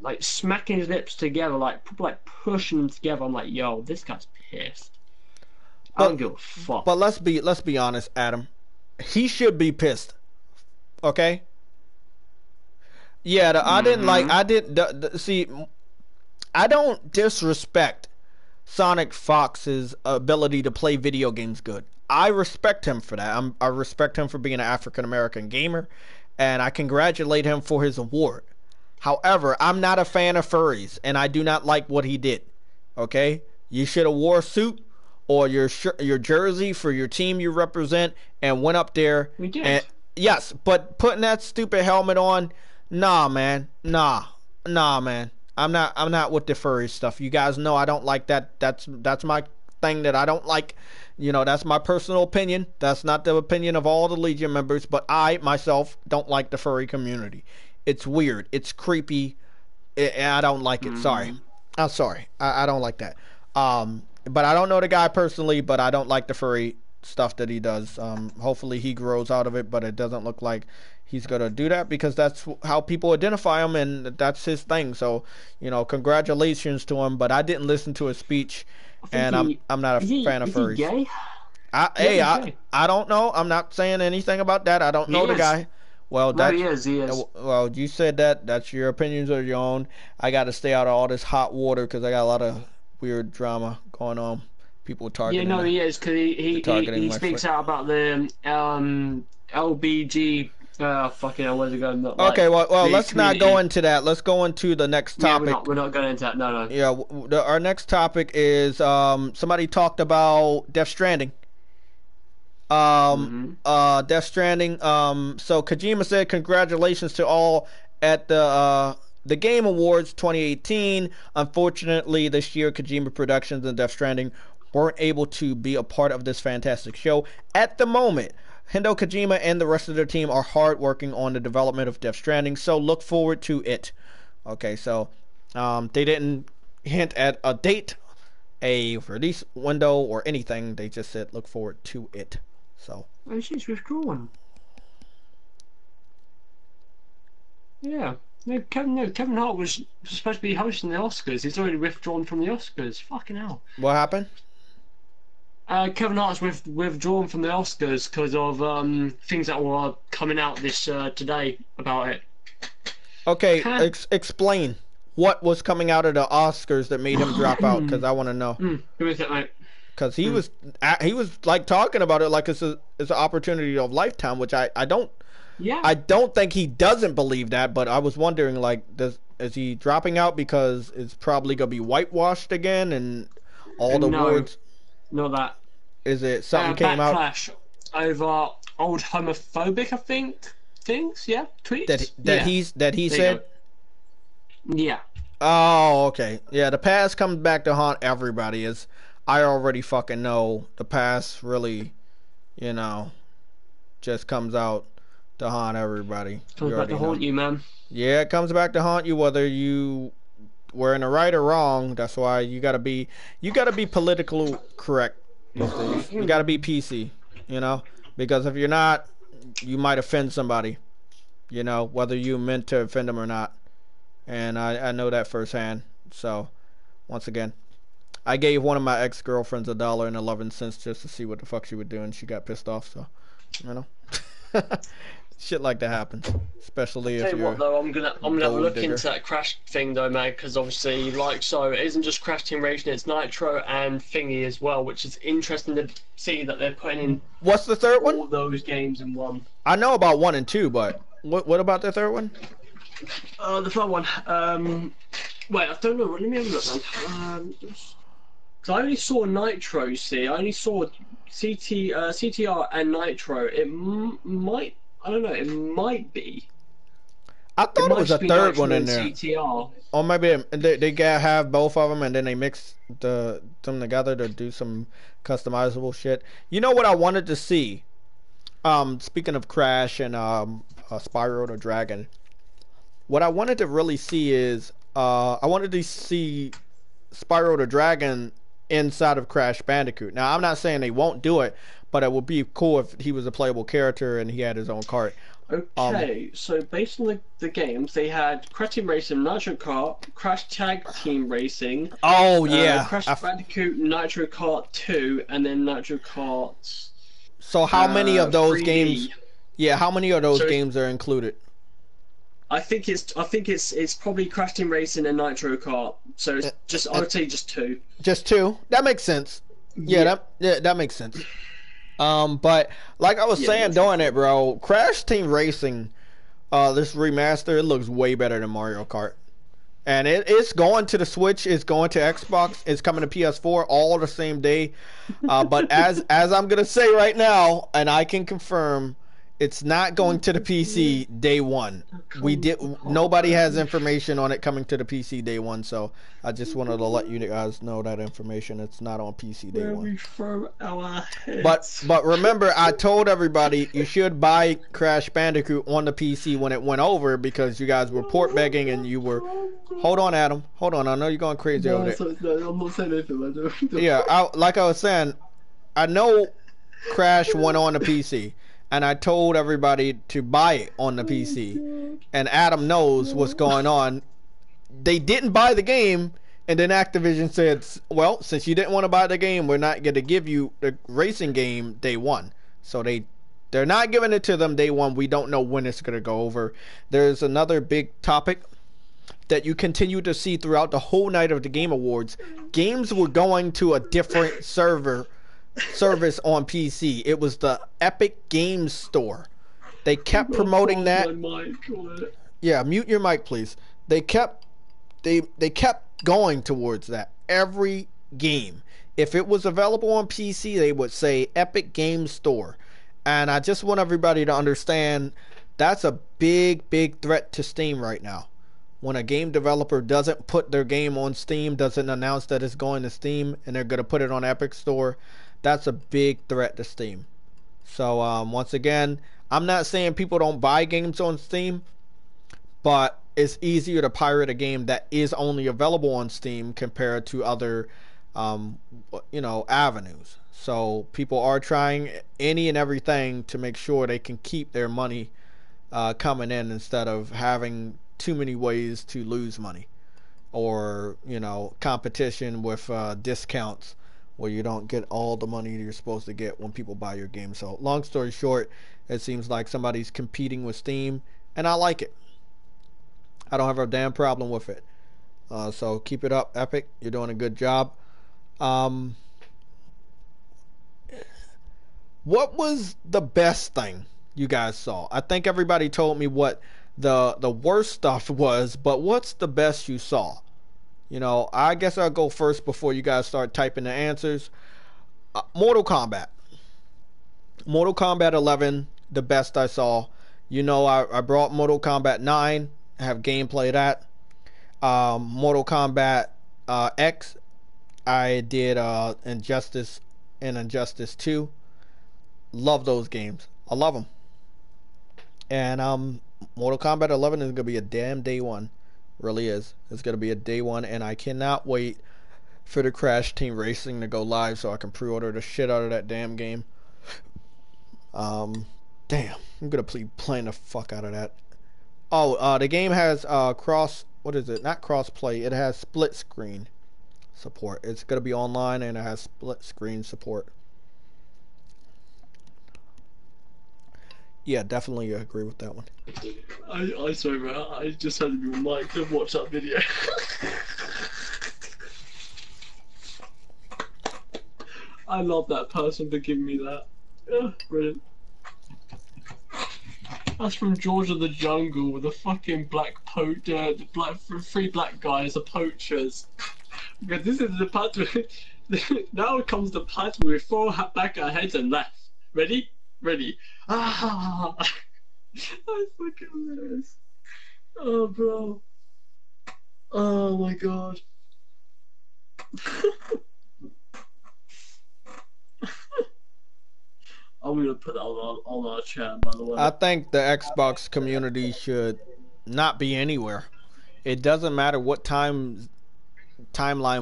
like smacking his lips together, like pushing them together. I'm like, yo, this guy's pissed. I don't But give a fuck. but let's be honest, Adam. He should be pissed. Okay. Yeah, I didn't like. I did see. I don't disrespect Sonic Fox's ability to play video games good. I respect him for that. I respect him for being an African American gamer, and I congratulate him for his award. However, I'm not a fan of furries, and I do not like what he did. Okay, you should have wore a suit or your jersey for your team you represent, and went up there. We did. And yes, but putting that stupid helmet on, nah, man, nah, man. I'm not with the furry stuff. You guys know I don't like that. That's my thing that I don't like. You know, that's my personal opinion. That's not the opinion of all the Legion members, but I myself don't like the furry community. It's weird. It's creepy. I don't like it. Sorry. I'm sorry. I don't like that. But I don't know the guy personally, but I don't like the furry stuff that he does. Hopefully he grows out of it, but it doesn't look like he's going to do that because that's how people identify him and that's his thing. So, you know, congratulations to him, but I didn't listen to his speech and I'm not a fan of furries. Is he gay? I don't know. I'm not saying anything about that. I don't know the guy. Well, no, he is. Well, you said that. That's your opinions are your own. I got to stay out of all this hot water because I got a lot of weird drama going on. People targeting. Yeah, no, he is because he speaks out about the LBG. Fucking hell, where's it going? Okay, well, let's not go into that. Let's go into the next topic. Yeah, we're not going into that. No. Yeah, our next topic is somebody talked about Death Stranding. Death Stranding. So Kojima said, "Congratulations to all at the Game Awards 2018. Unfortunately, this year Kojima Productions and Death Stranding weren't able to be a part of this fantastic show. At the moment, Hideo Kojima and the rest of their team are hard working on the development of Death Stranding, so look forward to it." Okay, so they didn't hint at a date, a release window, or anything. They just said look forward to it. So. Oh, she's withdrawn. Yeah. No, Kevin Hart was supposed to be hosting the Oscars. He's already withdrawn from the Oscars. Fucking hell. What happened? Kevin Hart's withdrawn from the Oscars because of things that were coming out this today about it. Okay, explain what was coming out of the Oscars that made him drop out, because I want to know. Who is that, mate? Because he was like talking about it like it's an opportunity of lifetime, which I don't. Yeah. I don't think he doesn't believe that, but I was wondering, like, is he dropping out because it's probably gonna be whitewashed again and all the words? Not that. Is it something came out? Backlash over old homophobic, I think, things. Yeah, tweets. That he said. Yeah. Oh, okay. Yeah, the past comes back to haunt everybody. As I already fucking know, the past really, you know, just comes out to haunt everybody. Comes back to haunt you, man. Yeah, it comes back to haunt you whether you were in the right or wrong. That's why you gotta be politically correct these days. You gotta be PC, you know, because if you're not, you might offend somebody, you know, whether you meant to offend them or not. And I know that firsthand. So, once again, I gave one of my ex-girlfriends $1.11 just to see what the fuck she would do, and she got pissed off. So, you know, shit like that happens, especially if you're. Tell you what, though, I'm gonna have a look into that Crash thing, though, man, because obviously, like, so it isn't just Crash Team Racing, it's Nitro and Thingy as well, which is interesting to see that they're putting in. What's the third one? All those games in one. I know about 1 and 2, but what about the third one? The third one. Wait, I don't know. Let me have a look, man. Cause I only saw Nitro. See, I only saw CTR and Nitro. It might. I don't know. It might be. I thought it was a third Nitro one in there. CTR. Or maybe they gotta have both of them and then they mix them together to do some customizable shit. You know what I wanted to see? Speaking of Crash and Spyro the Dragon, what I wanted to really see is I wanted to see Spyro the Dragon inside of Crash Bandicoot. Now, I'm not saying they won't do it, but it would be cool if he was a playable character and he had his own cart. Okay, so based on the games, they had Crash Team Racing, Nitro Kart, Crash Tag Team Racing, Oh yeah. Crash Bandicoot, Nitro Kart 2, and then Nitro Kart So how many of those games? 3D. Yeah, how many of those So games are included? I think it's probably Crash Team Racing and Nitro Kart. So it's just I would say just two. Just two. That makes sense. Yeah, Yeah, that makes sense. But like I was yeah, saying Nitro during it, Kart. bro, Crash Team Racing, this remaster, it looks way better than Mario Kart. And it's going to the Switch, it's going to Xbox, it's coming to PS4 all the same day. But as I'm gonna say right now, and I can confirm, it's not going to the PC day one. We Comes did the part Nobody where has we information on it coming to the PC day one, so I just wanted to let you guys know that information. It's not on PC day where one. we throw our But heads. but remember, I told everybody you should buy Crash Bandicoot on the PC when it went over because you guys were port begging and you were. Hold on, Adam. Hold on. I know you're going crazy over No, there. no, I'm not saying anything. I don't. Yeah, like I was saying, I know Crash went on the PC, and I told everybody to buy it on the PC. And Adam knows what's going on. They didn't buy the game, and then Activision said, well, since you didn't want to buy the game, we're not going to give you the racing game day one. So they're not giving it to them day one. We don't know when it's going to go over. There's another big topic that you continue to see throughout the whole night of the Game Awards. Games were going to a different service on PC. It was the Epic Games Store. They kept promoting that. Yeah, mute your mic, please. They kept going towards that. Every game, if it was available on PC, they would say Epic Games Store. And I just want everybody to understand that's a big threat to Steam right now. When a game developer doesn't put their game on Steam, doesn't announce that it's going to Steam, and they're going to put it on Epic Store, that's a big threat to Steam. So once again, I'm not saying people don't buy games on Steam, but it's easier to pirate a game that is only available on Steam compared to other, avenues. So people are trying any and everything to make sure they can keep their money coming in instead of having too many ways to lose money, or competition with discounts where you don't get all the money you're supposed to get when people buy your game. So long story short, it seems like somebody's competing with Steam, and I like it. I don't have a damn problem with it. So keep it up, Epic. You're doing a good job. Um, what was the best thing you guys saw? I think everybody told me what the worst stuff was, but what's the best you saw? I guess I'll go first before you guys start typing the answers. Mortal Kombat. Mortal Kombat 11, the best I saw. I brought Mortal Kombat 9, have gameplay that. Mortal Kombat X, I did Injustice and Injustice 2. Love those games. I love them. And Mortal Kombat 11 is going to be a damn day one. Really is. It's going to be a day one, and I cannot wait for the Crash Team Racing to go live so I can pre-order the shit out of that damn game. Damn. I'm going to be playing the fuck out of that. Oh, the game has what is it? Not cross play. It has split screen support. It's going to be online, and it has split screen support. Yeah, definitely agree with that one. I sorry, man. I just had to be on mic to watch that video. I love that person for giving me that. Yeah, brilliant. That's from George of the Jungle with the fucking three black guys, the poachers. Because this is the part where now comes the part where we throw back our heads and laugh. Ready? Ready. Ah! That's fucking hilarious. Oh, bro. Oh my god. I'm gonna put that on our chat, by the way. I think the Xbox community should not be anywhere. It doesn't matter what timeline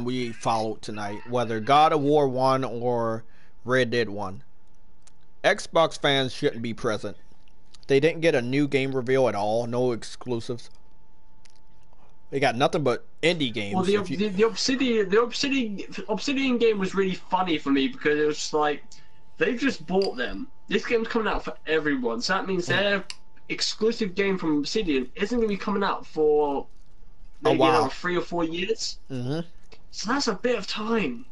we followed tonight, whether God of War 1 or Red Dead 1. Xbox fans shouldn't be present. They didn't get a new game reveal at all. No exclusives. They got nothing but indie Well, games. the If you the, the Obsidian game was really funny for me because it was just like they've just bought them. This game's coming out for everyone, so that means their exclusive game from Obsidian isn't going to be coming out for a maybe another while. 3 or 4 years. Mm-hmm. So that's a bit of time.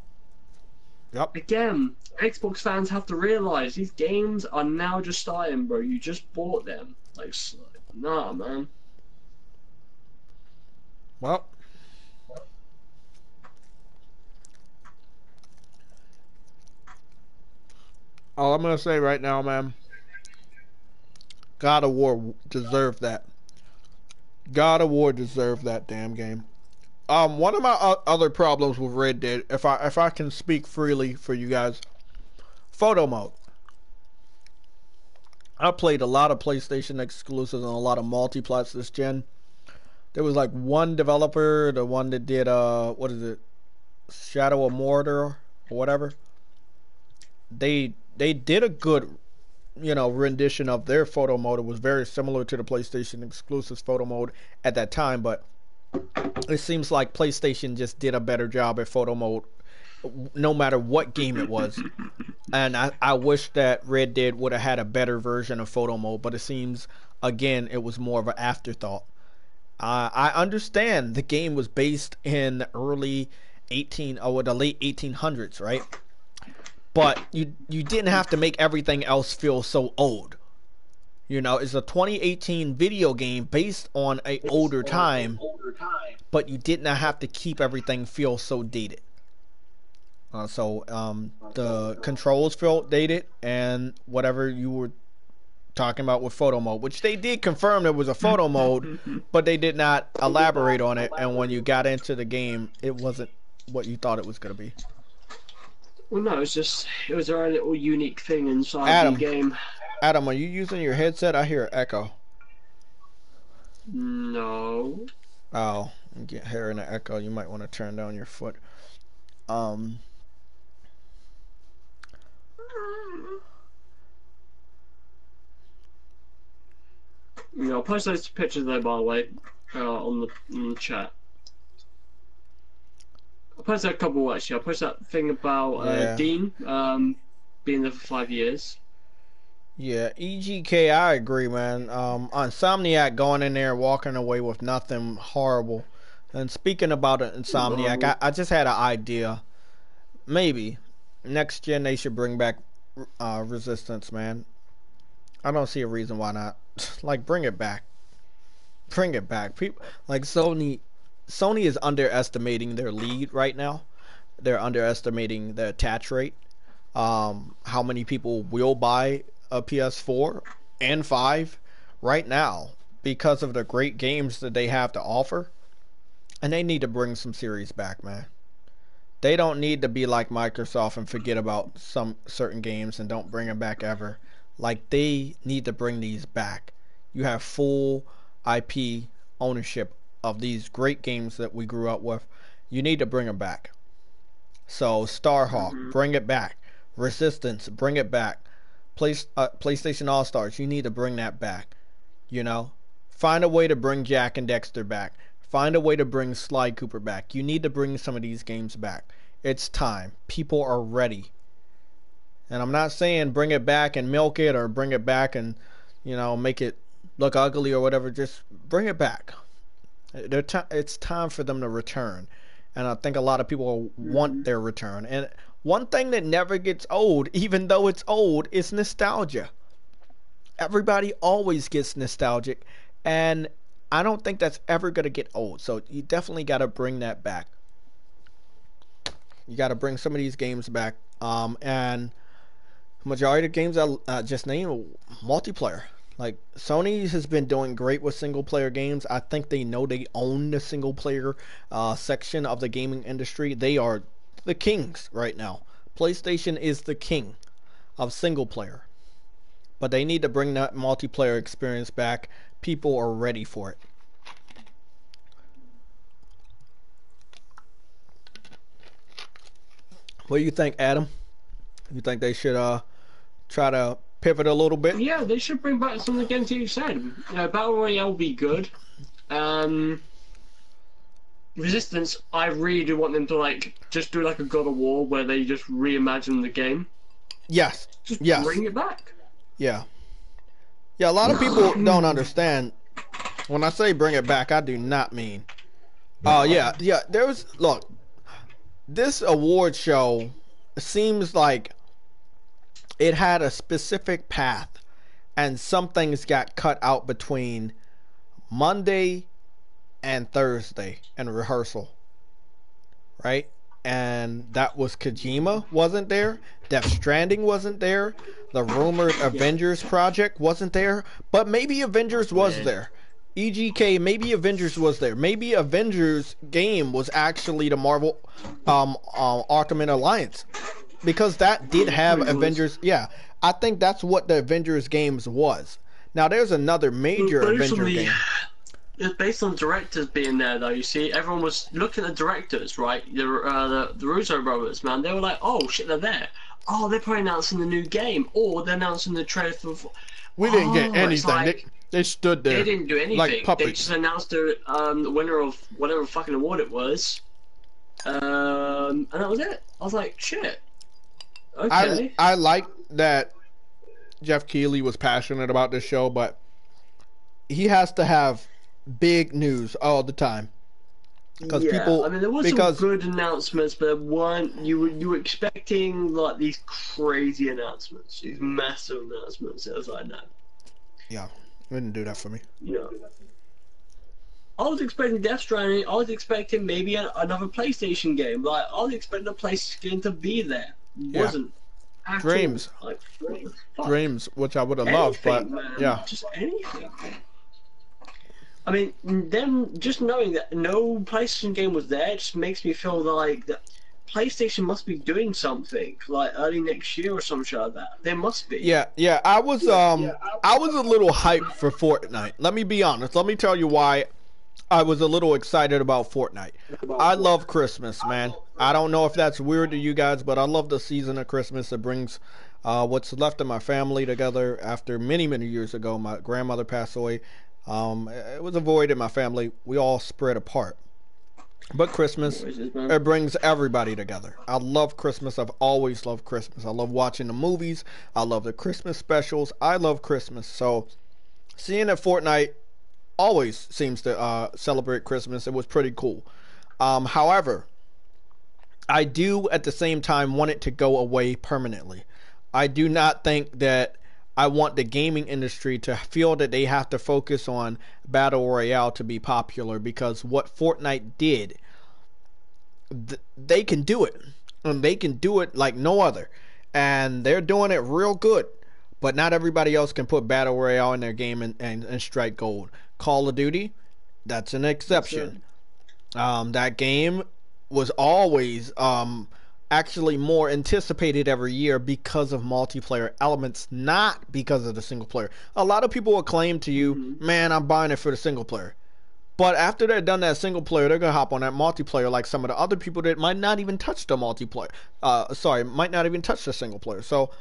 Yep. Again, Xbox fans have to realize these games are now just starting, bro. You just bought them. Like, nah, man. Well. All I'm gonna say right now, man. God of War deserved that. God of War deserved that damn game. One of my other problems with Red Dead, if I can speak freely for you guys, photo mode. I played a lot of PlayStation exclusives and a lot of multiplats this gen. There was like one developer, the one that did what is it, Shadow of Mordor or whatever. They did a good rendition of their photo mode. It was very similar to the PlayStation exclusive photo mode at that time, but it seems like PlayStation just did a better job at photo mode no matter what game it was. And I wish that Red Dead would have had a better version of photo mode, but it seems again it was more of an afterthought. I understand the game was based in the early 18 or the late 1800s, right? But you didn't have to make everything else feel so old. It's a 2018 video game based on a older time, but you did not have to keep everything feel so dated. The controls felt dated, and whatever you were talking about with photo mode, which they did confirm there was a photo mode, but they did not elaborate on it. And when you got into the game, it wasn't what you thought it was going to be. Well, no, it was our little unique thing inside Adam, the game. Adam, are you using your headset? I hear an echo. No. Oh, you get hearing an echo. You might want to turn down your foot. I'll post those pictures there, by the way, on the chat. I'll post that couple actually. I'll post that thing about Dean being there for 5 years. Yeah, EGK, I agree, man. Insomniac going in there, walking away with nothing horrible. And speaking about it, Insomniac, I just had an idea. Maybe next gen they should bring back Resistance, man. I don't see a reason why not. Like, bring it back. Bring it back. People like Sony is underestimating their lead right now. They're underestimating the attach rate. How many people will buy a PS4 and 5 right now because of the great games that they have to offer? And they need to bring some series back, man. They don't need to be like Microsoft and forget about some certain games and don't bring them back ever. Like, they need to bring these back. You have full IP ownership of these great games that we grew up with. You need to bring them back. So Starhawk, bring it back. Resistance, bring it back. PlayStation All Stars, you need to bring that back. Find a way to bring Jack and Dexter back. Find a way to bring Sly Cooper back. You need to bring some of these games back. It's time. People are ready. And I'm not saying bring it back and milk it or bring it back and make it look ugly or whatever. Just bring it back. It's time for them to return. And I think a lot of people want their return. And one thing that never gets old, even though it's old, is nostalgia. Everybody always gets nostalgic. And I don't think that's ever going to get old. So you definitely got to bring that back. You got to bring some of these games back. And majority of the games I just named multiplayer. Like, Sony has been doing great with single player games. I think they know they own the single player section of the gaming industry. They are the kings right now. PlayStation is the king of single player. But they need to bring that multiplayer experience back. People are ready for it. What do you think, Adam? You think they should try to pivot a little bit. Yeah, they should bring back some of the games that you said. You know, Battle Royale will be good. Resistance, I really do want them to like just do like a God of War where they just reimagine the game. Yes. Just Yes. bring it back. Yeah. Yeah, a lot of people don't understand. When I say bring it back, I do not mean. Oh, yeah. Look, this award show seems like it had a specific path, and some things got cut out between Monday and Thursday in rehearsal, right? And that was Kojima wasn't there, Death Stranding wasn't there, the rumored Avengers project wasn't there, but maybe Avengers was there. EGK, maybe Avengers was there. Maybe Avengers game was actually the Marvel Arkham Alliance, because that did have Avengers. Yeah, I think that's what the Avengers games was. Now there's another major Avenger game. It's based on directors being there, though. You see, everyone was looking at the directors, right? The Russo brothers, man. They were like, "Oh shit, they're there. Oh, they're probably announcing the new game, or they're announcing the trailer for." We didn't get anything. Like, they stood there. They didn't do anything. Like puppets. They just announced the winner of whatever fucking award it was, and that was it. I was like, "Shit." Okay. I like that Jeff Keighley was passionate about this show, but he has to have big news all the time, because people. I mean, there was some good announcements, but weren't you were expecting like these crazy announcements, these massive announcements? It was like, no. Yeah, didn't do that for me. You know, I was expecting Death Stranding. I was expecting maybe another PlayStation game. Like, I was expecting a PlayStation game to be there. Wasn't. Dreams. Like, Dreams, which I would have loved, but man. yeah. Just anything. I mean, them just knowing that no PlayStation game was there just makes me feel like that PlayStation must be doing something like early next year or some shit like that. There must be. Yeah. I was I was a little hyped for Fortnite. Let me be honest. Let me tell you why I was a little excited about Fortnite. I love Christmas, man. I don't know if that's weird to you guys, but I love the season of Christmas. It brings what's left of my family together after many, many years ago. My grandmother passed away. It was a void in my family. We all spread apart. But Christmas, it brings everybody together. I love Christmas. I've always loved Christmas. I love watching the movies. I love the Christmas specials. I love Christmas. So seeing that Fortnite always seems to celebrate Christmas, it was pretty cool. However, I do at the same time want it to go away permanently. I do not think that I want the gaming industry to feel that they have to focus on Battle Royale to be popular, because what Fortnite did, they can do it. And they can do it like no other. And they're doing it real good. But not everybody else can put Battle Royale in their game and strike gold. Call of Duty, that's an exception. That game was always actually more anticipated every year because of multiplayer elements, not because of the single player. A lot of people will claim to you, man, I'm buying it for the single player. But after they're done that single player, they're going to hop on that multiplayer like some of the other people that might not even touch the multiplayer. Might not even touch the single player. So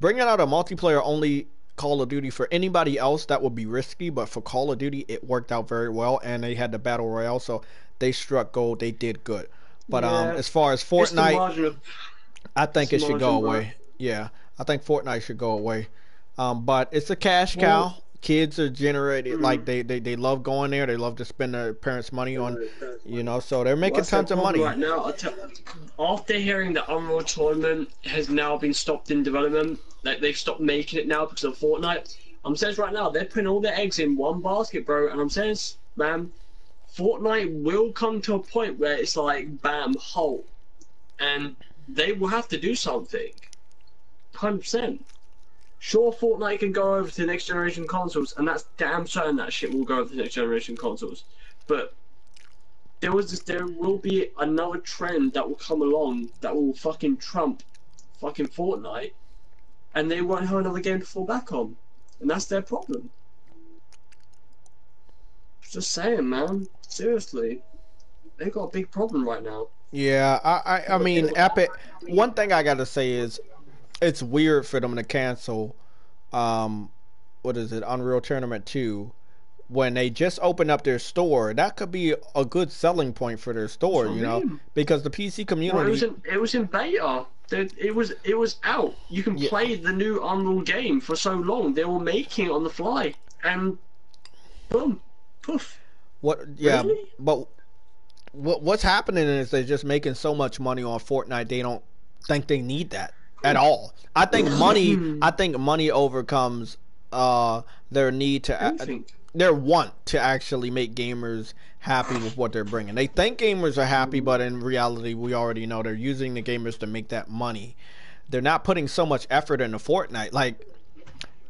bringing out a multiplayer only Call of Duty for anybody else, that would be risky. But for Call of Duty, it worked out very well. And they had the Battle Royale, so they struck gold. They did good. But as far as Fortnite, I think it should go away. Yeah, I think Fortnite should go away. But it's a cash cow. Kids are generated like they love going there. They love to spend their parents' money on, so they're making tons of money. Right now, after hearing that Unreal Tournament has now been stopped in development, like they've stopped making it now because of Fortnite, I'm saying right now they're putting all their eggs in one basket, bro. And I'm saying, man, Fortnite will come to a point where it's like, bam, halt, and they will have to do something. 100%. Sure, Fortnite can go over to the next generation consoles, and that's damn certain that shit will go over to the next generation consoles. But there will be another trend that will come along that will fucking trump fucking Fortnite, and they won't have another game to fall back on, and that's their problem. Just saying, man. Seriously, they got a big problem right now. Yeah, I mean, Epic. One thing I gotta say is, it's weird for them to cancel um, what is it, Unreal Tournament 2, when they just opened up their store, that could be a good selling point for their That's store, what I you know, mean. because the PC Well, community, it was in beta. It was out. You can yeah, play the new Unreal game for so long. They were making it on the fly, and boom, poof. yeah, Really? but what's happening is they're just making so much money on Fortnite, they don't think they need that at all. I think money overcomes uh their need to Anything. their want to actually make gamers happy with what they're bringing. They think gamers are happy, but in reality, we already know they're using the gamers to make that money. They're not putting so much effort into Fortnite. Like,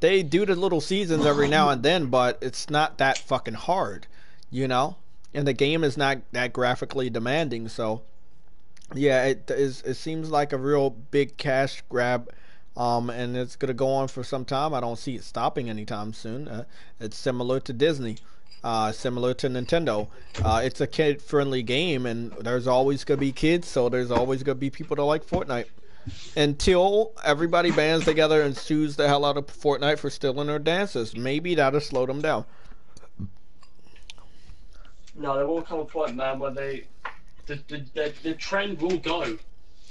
they do the little seasons every now and then, but it's not that fucking hard, you know? And the game is not that graphically demanding, so yeah, it seems like a real big cash grab, and it's gonna go on for some time. I don't see it stopping anytime soon. It's similar to Disney, similar to Nintendo. It's a kid-friendly game, and there's always gonna be kids, so there's always gonna be people that like Fortnite. Until everybody bands together and sues the hell out of Fortnite for stealing their dances, maybe that'll slow them down. No, there will come a point, man, where the trend will go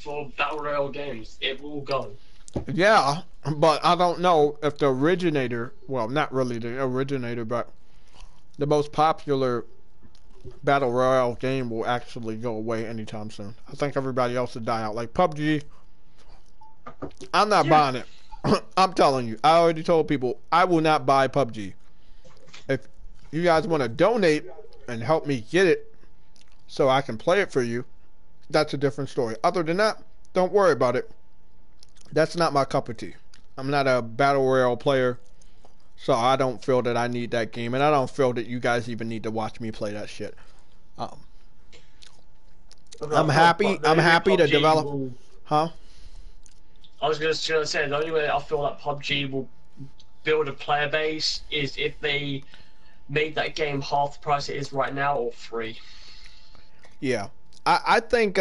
for battle royale games. It will go. Yeah, but I don't know if the originator, well, not really the originator, but the most popular battle royale game will actually go away anytime soon. I think everybody else will die out. Like PUBG, I'm not Yeah. buying it. I'm telling you, I already told people I will not buy PUBG. If you guys want to donate and help me get it so I can play it for you, that's a different story. Other than that, don't worry about it. That's not my cup of tea. I'm not a battle royale player, so I don't feel that I need that game, and I don't feel that you guys even need to watch me play that shit. Um, I'm happy. The I'm only way happy to PUBG develop. will- Huh? I was going to say the only way I feel that PUBG will build a player base is if they made that game half the price it is right now or free. Yeah. I think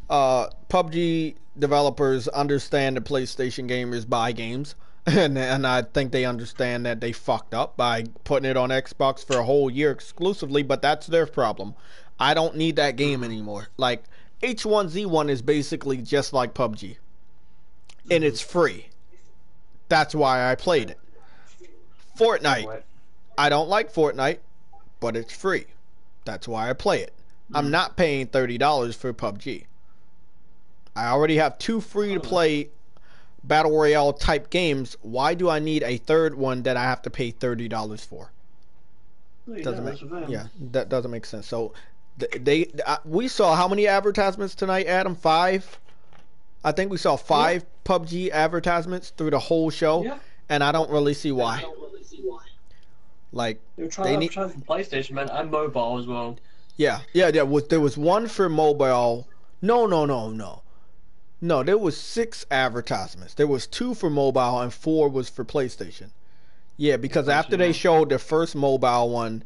PUBG developers understand the PlayStation gamers buy games, and I think they understand that they fucked up by putting it on Xbox for a whole year exclusively. But that's their problem. I don't need that game anymore. Like, H1Z1 is basically just like PUBG, and it's free. That's why I played it. Fortnite, Right. I don't like Fortnite, but it's free. That's why I play it. I'm not paying $30 for PUBG. I already have two free to play battle royale type games. Why do I need a third one that I have to pay $30 for? Doesn't make, yeah, that doesn't make sense. So we saw how many advertisements tonight, Adam? 5. I think we saw 5 PUBG advertisements through the whole show, Yeah. and I don't really see why. Like, They were trying to advertise for PlayStation, man, and mobile as well. yeah. There was one for mobile. No, there was 6 advertisements. There was 2 for mobile and 4 was for PlayStation. Yeah, because after they showed the first mobile one,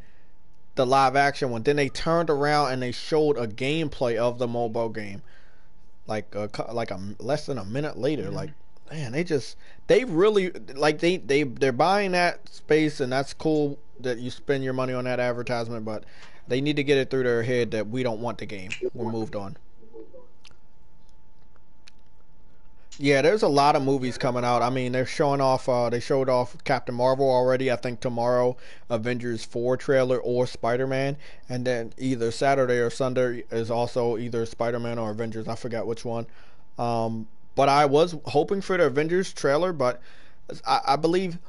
the live action one, then they turned around and they showed a gameplay of the mobile game, like a less than a minute later. Like, man, they really, like, they're buying that space, and that's cool that you spend your money on that advertisement, but they need to get it through their head that we don't want the game. We're moved on. Yeah, there's a lot of movies coming out. I mean, they're showing off. They showed off Captain Marvel already. I think tomorrow, Avengers 4 trailer or Spider-Man, and then either Saturday or Sunday is also either Spider-Man or Avengers. I forgot which one. But I was hoping for the Avengers trailer, but I believe,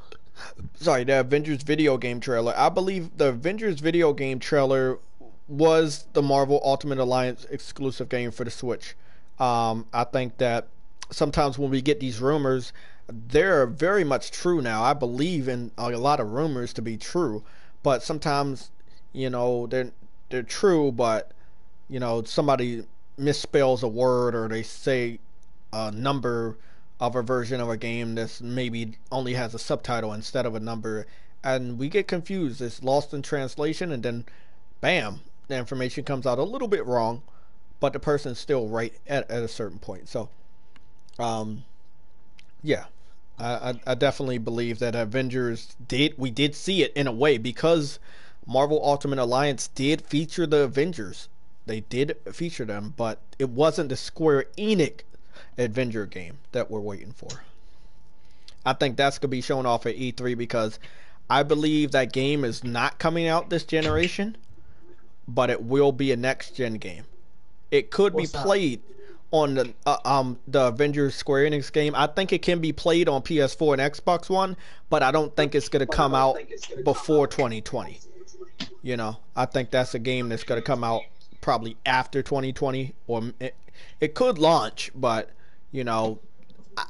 sorry, the Avengers video game trailer. I believe the Avengers video game trailer was the Marvel Ultimate Alliance exclusive game for the Switch. I think that sometimes when we get these rumors, they're very much true now. I believe in a lot of rumors to be true, but sometimes, you know, they're true, but, you know, somebody misspells a word or they say a number of a version of a game that's maybe only has a subtitle instead of a number, and we get confused. It's lost in translation, and then bam, the information comes out a little bit wrong, but the person's still right at a certain point. So yeah, I definitely believe that Avengers did. We did see it in a way because Marvel Ultimate Alliance did feature the Avengers. They did feature them, but it wasn't the Square Enix Avenger game that we're waiting for. I think that's gonna be shown off at E3 because I believe that game is not coming out this generation, but it will be a next gen game. It could be What's that? played on the Avengers Square Enix game. I think it can be played on PS4 and Xbox One, but I don't think it's gonna come out before 2020. You know, I think that's a game that's gonna come out probably after 2020, or it could launch, but you know,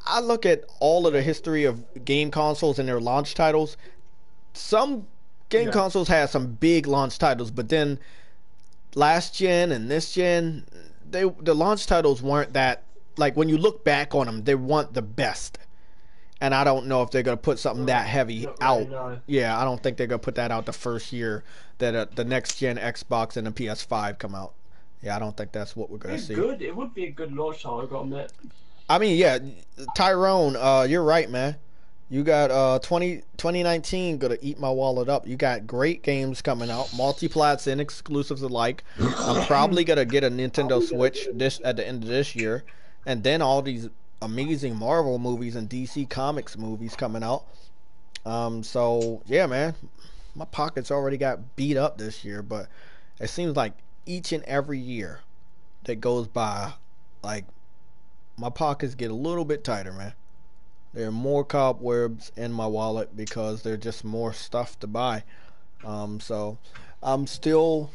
I look at all of the history of game consoles and their launch titles. Some game Yeah. consoles had some big launch titles, but then last gen and this gen, the launch titles weren't that, like when you look back on them, they weren't the best. And I don't know if they're gonna put something that heavy Not really, out. no. Yeah, I don't think they're gonna put that out the first year that the next gen Xbox and the PS5 come out. Yeah, I don't think that's what we're gonna It's see. good. It would be a good launch title, I gotta admit. I mean, yeah, Tyrone, you're right, man. You got 2019 gonna eat my wallet up. You got great games coming out, multi-plats and exclusives alike. I'm probably gonna get a Nintendo Switch this at the end of this year, and then all these amazing Marvel movies and DC Comics movies coming out. So yeah, man, my pockets already got beat up this year, but it seems like each and every year that goes by, like my pockets get a little bit tighter, man. There are more cobwebs in my wallet because there's just more stuff to buy. So I'm still,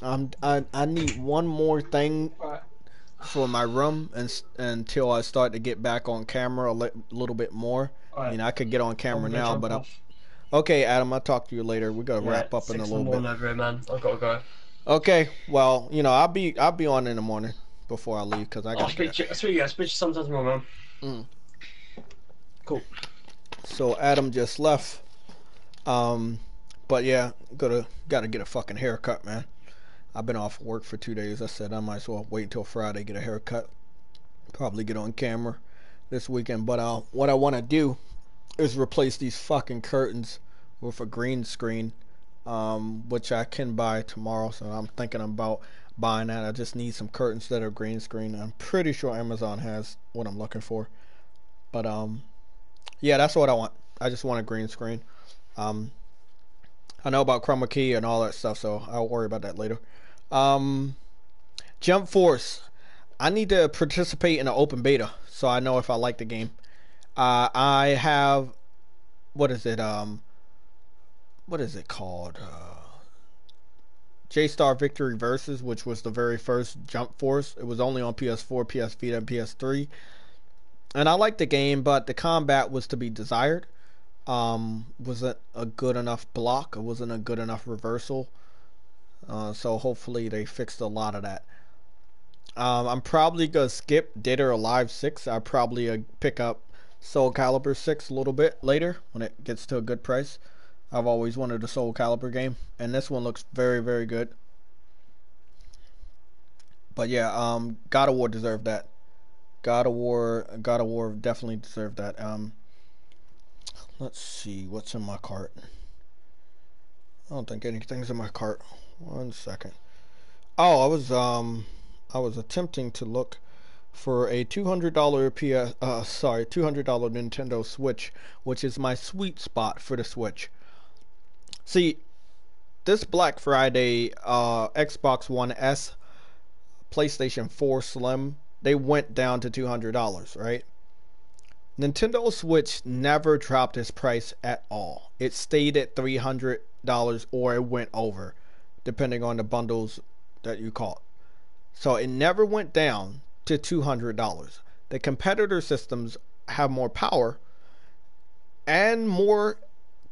I need one more thing Right. for my room until I start to get back on camera little bit more. I Alright. mean, I could get on camera I'm gonna now, jump but off. okay, Adam. I'll talk to you later. We gotta Yeah, wrap up in a 6 in little the bit. morning over here, man. I've gotta go. Okay, well, you know, I'll be on in the morning before I leave because I I'll got speak to you. I'll speak to you sometime tomorrow, man. Mm. Cool. So Adam just left. Um, but yeah, gotta get a fucking haircut, man. I've been off work for 2 days. I said I might as well wait until Friday, get a haircut. Probably get on camera this weekend. But what I want to do is replace these fucking curtains with a green screen, which I can buy tomorrow. So I'm thinking about buying that. I just need some curtains that are green screen. I'm pretty sure Amazon has what I'm looking for. But yeah, that's what I want. I just want a green screen. Um, I know about chroma key and all that stuff, so I'll worry about that later. Um, Jump Force. I need to participate in an open beta, so I know if I like the game. I have, what is it? What is it called? J-Star Victory Versus, which was the very first Jump Force. It was only on PS4, PS Vita, and PS3. And I liked the game, but the combat was to be desired. Wasn't a good enough block. It wasn't a good enough reversal. So hopefully they fixed a lot of that. I'm probably gonna skip Dead or Alive 6. I'll probably pick up Soul Calibur 6 a little bit later when it gets to a good price. I've always wanted a Soul Calibur game, and this one looks very, very good. But yeah, God of War deserved that. God of War definitely deserved that. Let's see what's in my cart. I don't think anything's in my cart. 1 second. Oh, I was attempting to look for a $200 $200 Nintendo Switch, which is my sweet spot for the Switch. See, this Black Friday, Xbox One S, PlayStation 4 Slim, they went down to $200, right? Nintendo Switch never dropped its price at all. It stayed at $300 or it went over, depending on the bundles that you caught. So it never went down to $200. The competitor systems have more power and more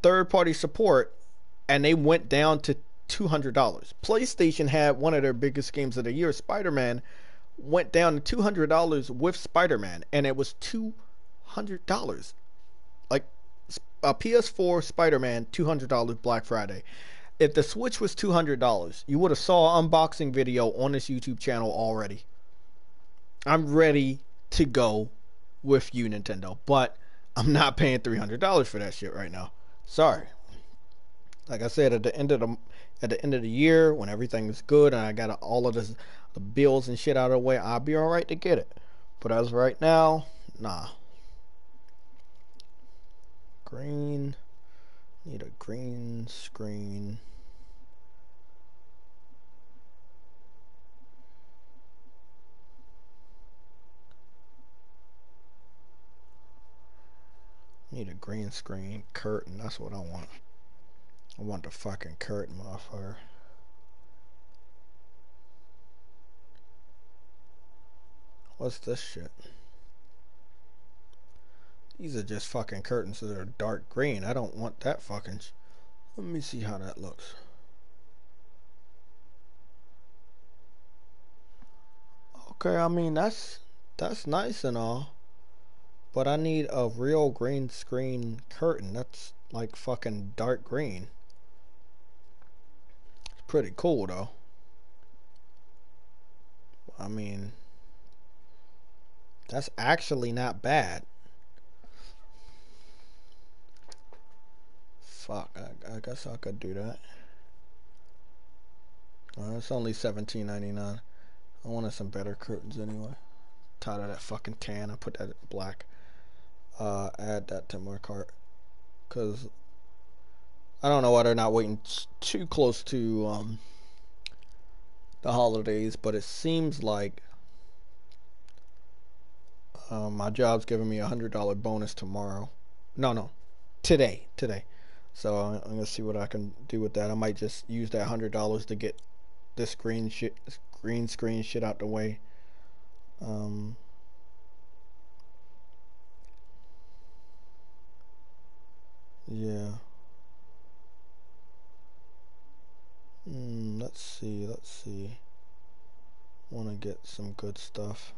third-party support, and they went down to $200. PlayStation had one of their biggest games of the year, Spider-Man, went down to $200 with Spider-Man, and it was $200. Like a PS4 Spider-Man, $200 Black Friday. If the Switch was $200, you would have saw an unboxing video on this YouTube channel already. I'm ready to go with you, Nintendo, but I'm not paying $300 for that shit right now. Sorry. Like I said, at the end of the year, when everything is good and I got all of the bills and shit out of the way, I'll be alright to get it. But as of right now, nah. Green. Need a green screen. Need a green screen curtain. That's what I want. I want the fucking curtain, motherfucker. What's this shit? These are just fucking curtains that are dark green. I don't want that fucking. Let me see how that looks. Okay, I mean that's nice and all, but I need a real green screen curtain. That's like fucking dark green. It's pretty cool though. I mean, that's actually not bad. Fuck, I guess I could do that. It's only $17.99. I wanted some better curtains anyway. Tired of that fucking tan. I put that in black. Add that to my cart. Cause I don't know why they're not waiting too close to the holidays, but it seems like my job's giving me $100 bonus tomorrow. No, today. So I'm gonna see what I can do with that. I might just use that $100 to get this green screen shit out the way. Yeah. Let's see. Want to get some good stuff.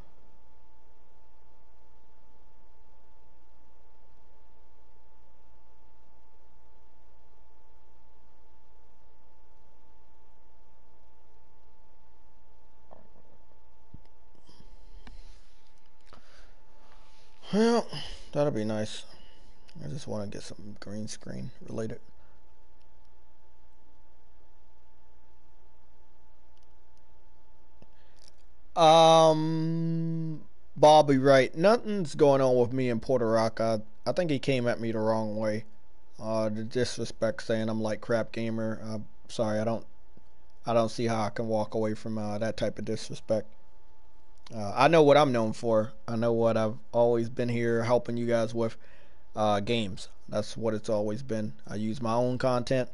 Well, that'll be nice. I just want to get some green screen related. Bobby, right? Nothing's going on with me in Puerto Rico. I think he came at me the wrong way. The disrespect, saying I'm like crap gamer. Sorry, I don't see how I can walk away from that type of disrespect. I know what I'm known for. I know what I've always been here helping you guys with. Games. That's what it's always been. I use my own content.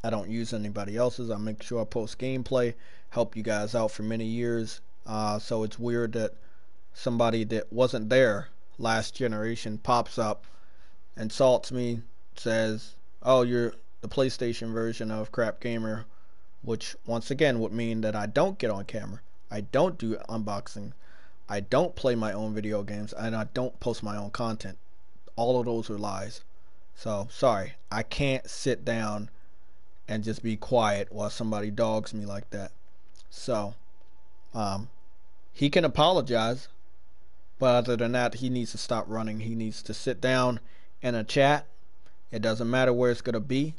I don't use anybody else's. I make sure I post gameplay, help you guys out for many years. So it's weird that somebody that wasn't there last generation pops up, insults me, says, "Oh, you're the PlayStation version of Crap Gamer," which once again would mean that I don't get on camera. I don't do unboxing. I don't play my own video games, and I don't post my own content. All of those are lies. So, sorry. I can't sit down and just be quiet while somebody dogs me like that. So, he can apologize, but other than that, he needs to stop running. He needs to sit down in a chat. It doesn't matter where it's going to be.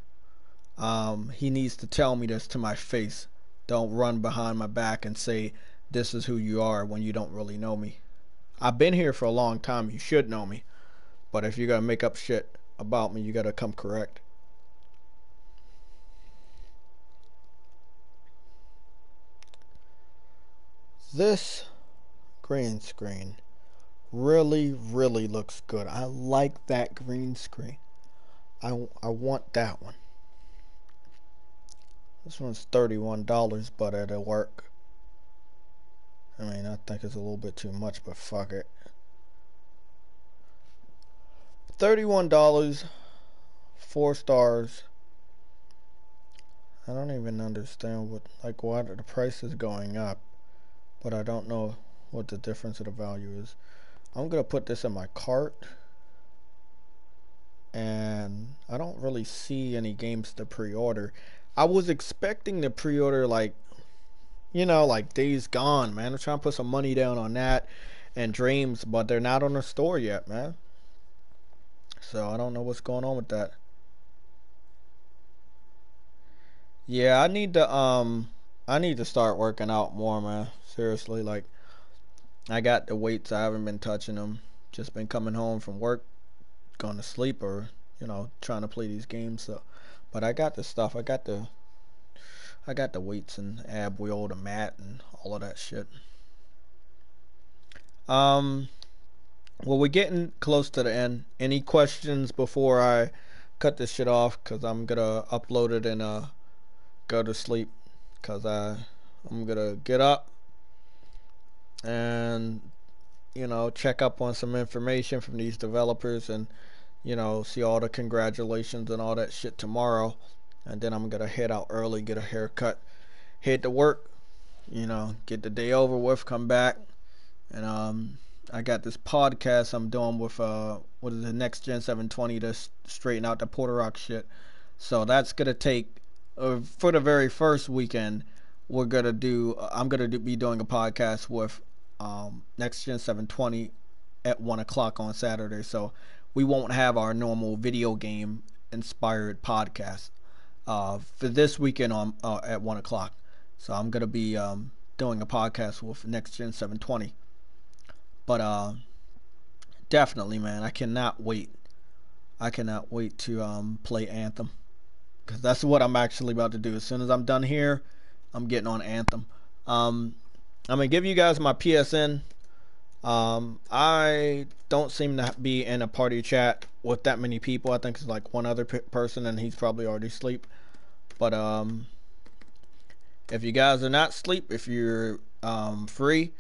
He needs to tell me this to my face. Don't run behind my back and say, this is who you are when you don't really know me. I've been here for a long time. You should know me. But if you're going to make up shit about me, you got to come correct. This green screen really looks good. I like that green screen. I want that one. This one's $31, but it'll work. I mean, I think it's a little bit too much, but fuck it. $31, 4 stars. I don't even understand why the price is going up, but I don't know what the difference of the value is. I'm gonna put this in my cart, and I don't really see any games to pre-order. I was expecting to pre-order like Days Gone, man. I'm trying to put some money down on that and Dreams, but they're not on the store yet, man. So I don't know what's going on with that. Yeah, I need to start working out more, man. Seriously, like I got the weights, I haven't been touching them. Just been coming home from work, going to sleep, or trying to play these games. So, but I got the stuff. I got the weights and ab wheel, the mat, and all of that shit. Um, well, we're getting close to the end. Any questions before I cut this shit off? Cause I'm gonna upload it and go to sleep. Cause I'm gonna get up and check up on some information from these developers and see all the congratulations and all that shit tomorrow. And then I'm gonna head out early, get a haircut, head to work, get the day over with, come back. And I got this podcast I'm doing with what is it, Next Gen 720 to straighten out the Porter Rock shit. So that's gonna take for the very first weekend. I'm gonna be doing a podcast with Next Gen 720 at 1 o'clock on Saturday. So we won't have our normal video game inspired podcast for this weekend on at 1 o'clock. So I'm gonna be doing a podcast with Next Gen 720. But definitely, man, I cannot wait. I cannot wait to play Anthem because that's what I'm actually about to do. As soon as I'm done here, I'm getting on Anthem. I'm gonna give you guys my PSN. I don't seem to be in a party chat with that many people. I think it's like one other person, and he's probably already asleep. But if you guys are not asleep, if you're free,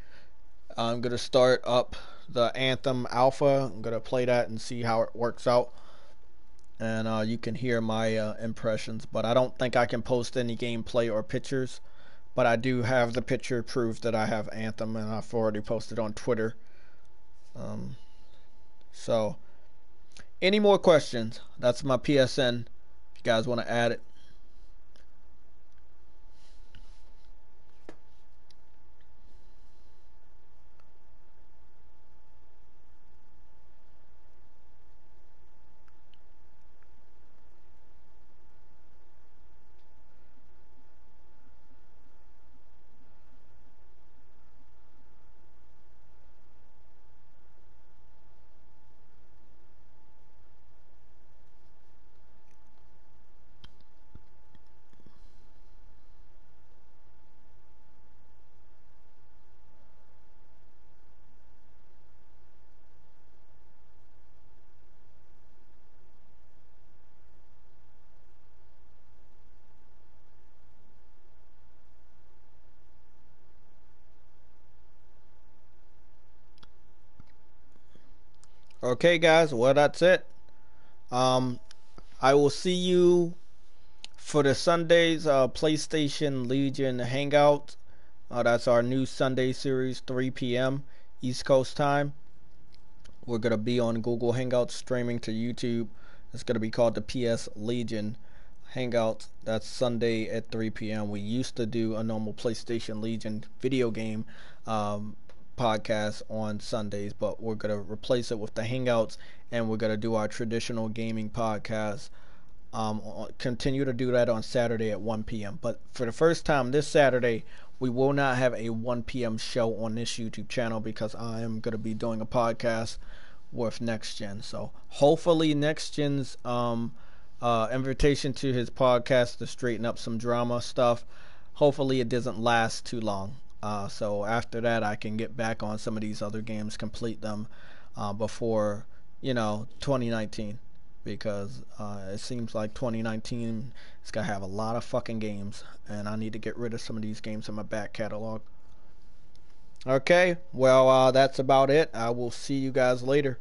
I'm gonna start up the Anthem Alpha. I'm gonna play that and see how it works out, and you can hear my impressions. But I don't think I can post any gameplay or pictures. But I do have the picture proof that I have Anthem, and I've already posted on Twitter. So, any more questions? That's my PSN. If you guys want to add it. Okay, guys. Well, that's it. Um, I will see you for the Sunday's PlayStation Legion Hangout. That's our new Sunday series, 3 p.m. East Coast time. We're going to be on Google Hangouts streaming to YouTube. It's going to be called the PS Legion Hangout. That's Sunday at 3 p.m. We used to do a normal PlayStation Legion video game podcast on Sundays, but we're going to replace it with the Hangouts, and we're going to do our traditional gaming podcast. Continue to do that on Saturday at 1 p.m. But for the first time this Saturday, we will not have a 1 p.m. show on this YouTube channel because I am going to be doing a podcast with Next Gen. So hopefully Next Gen's invitation to his podcast to straighten up some drama stuff, hopefully it doesn't last too long. So after that, I can get back on some of these other games, complete them before 2019. Because it seems like 2019 is going to have a lot of fucking games, and I need to get rid of some of these games in my back catalog. Okay, well, that's about it. I will see you guys later.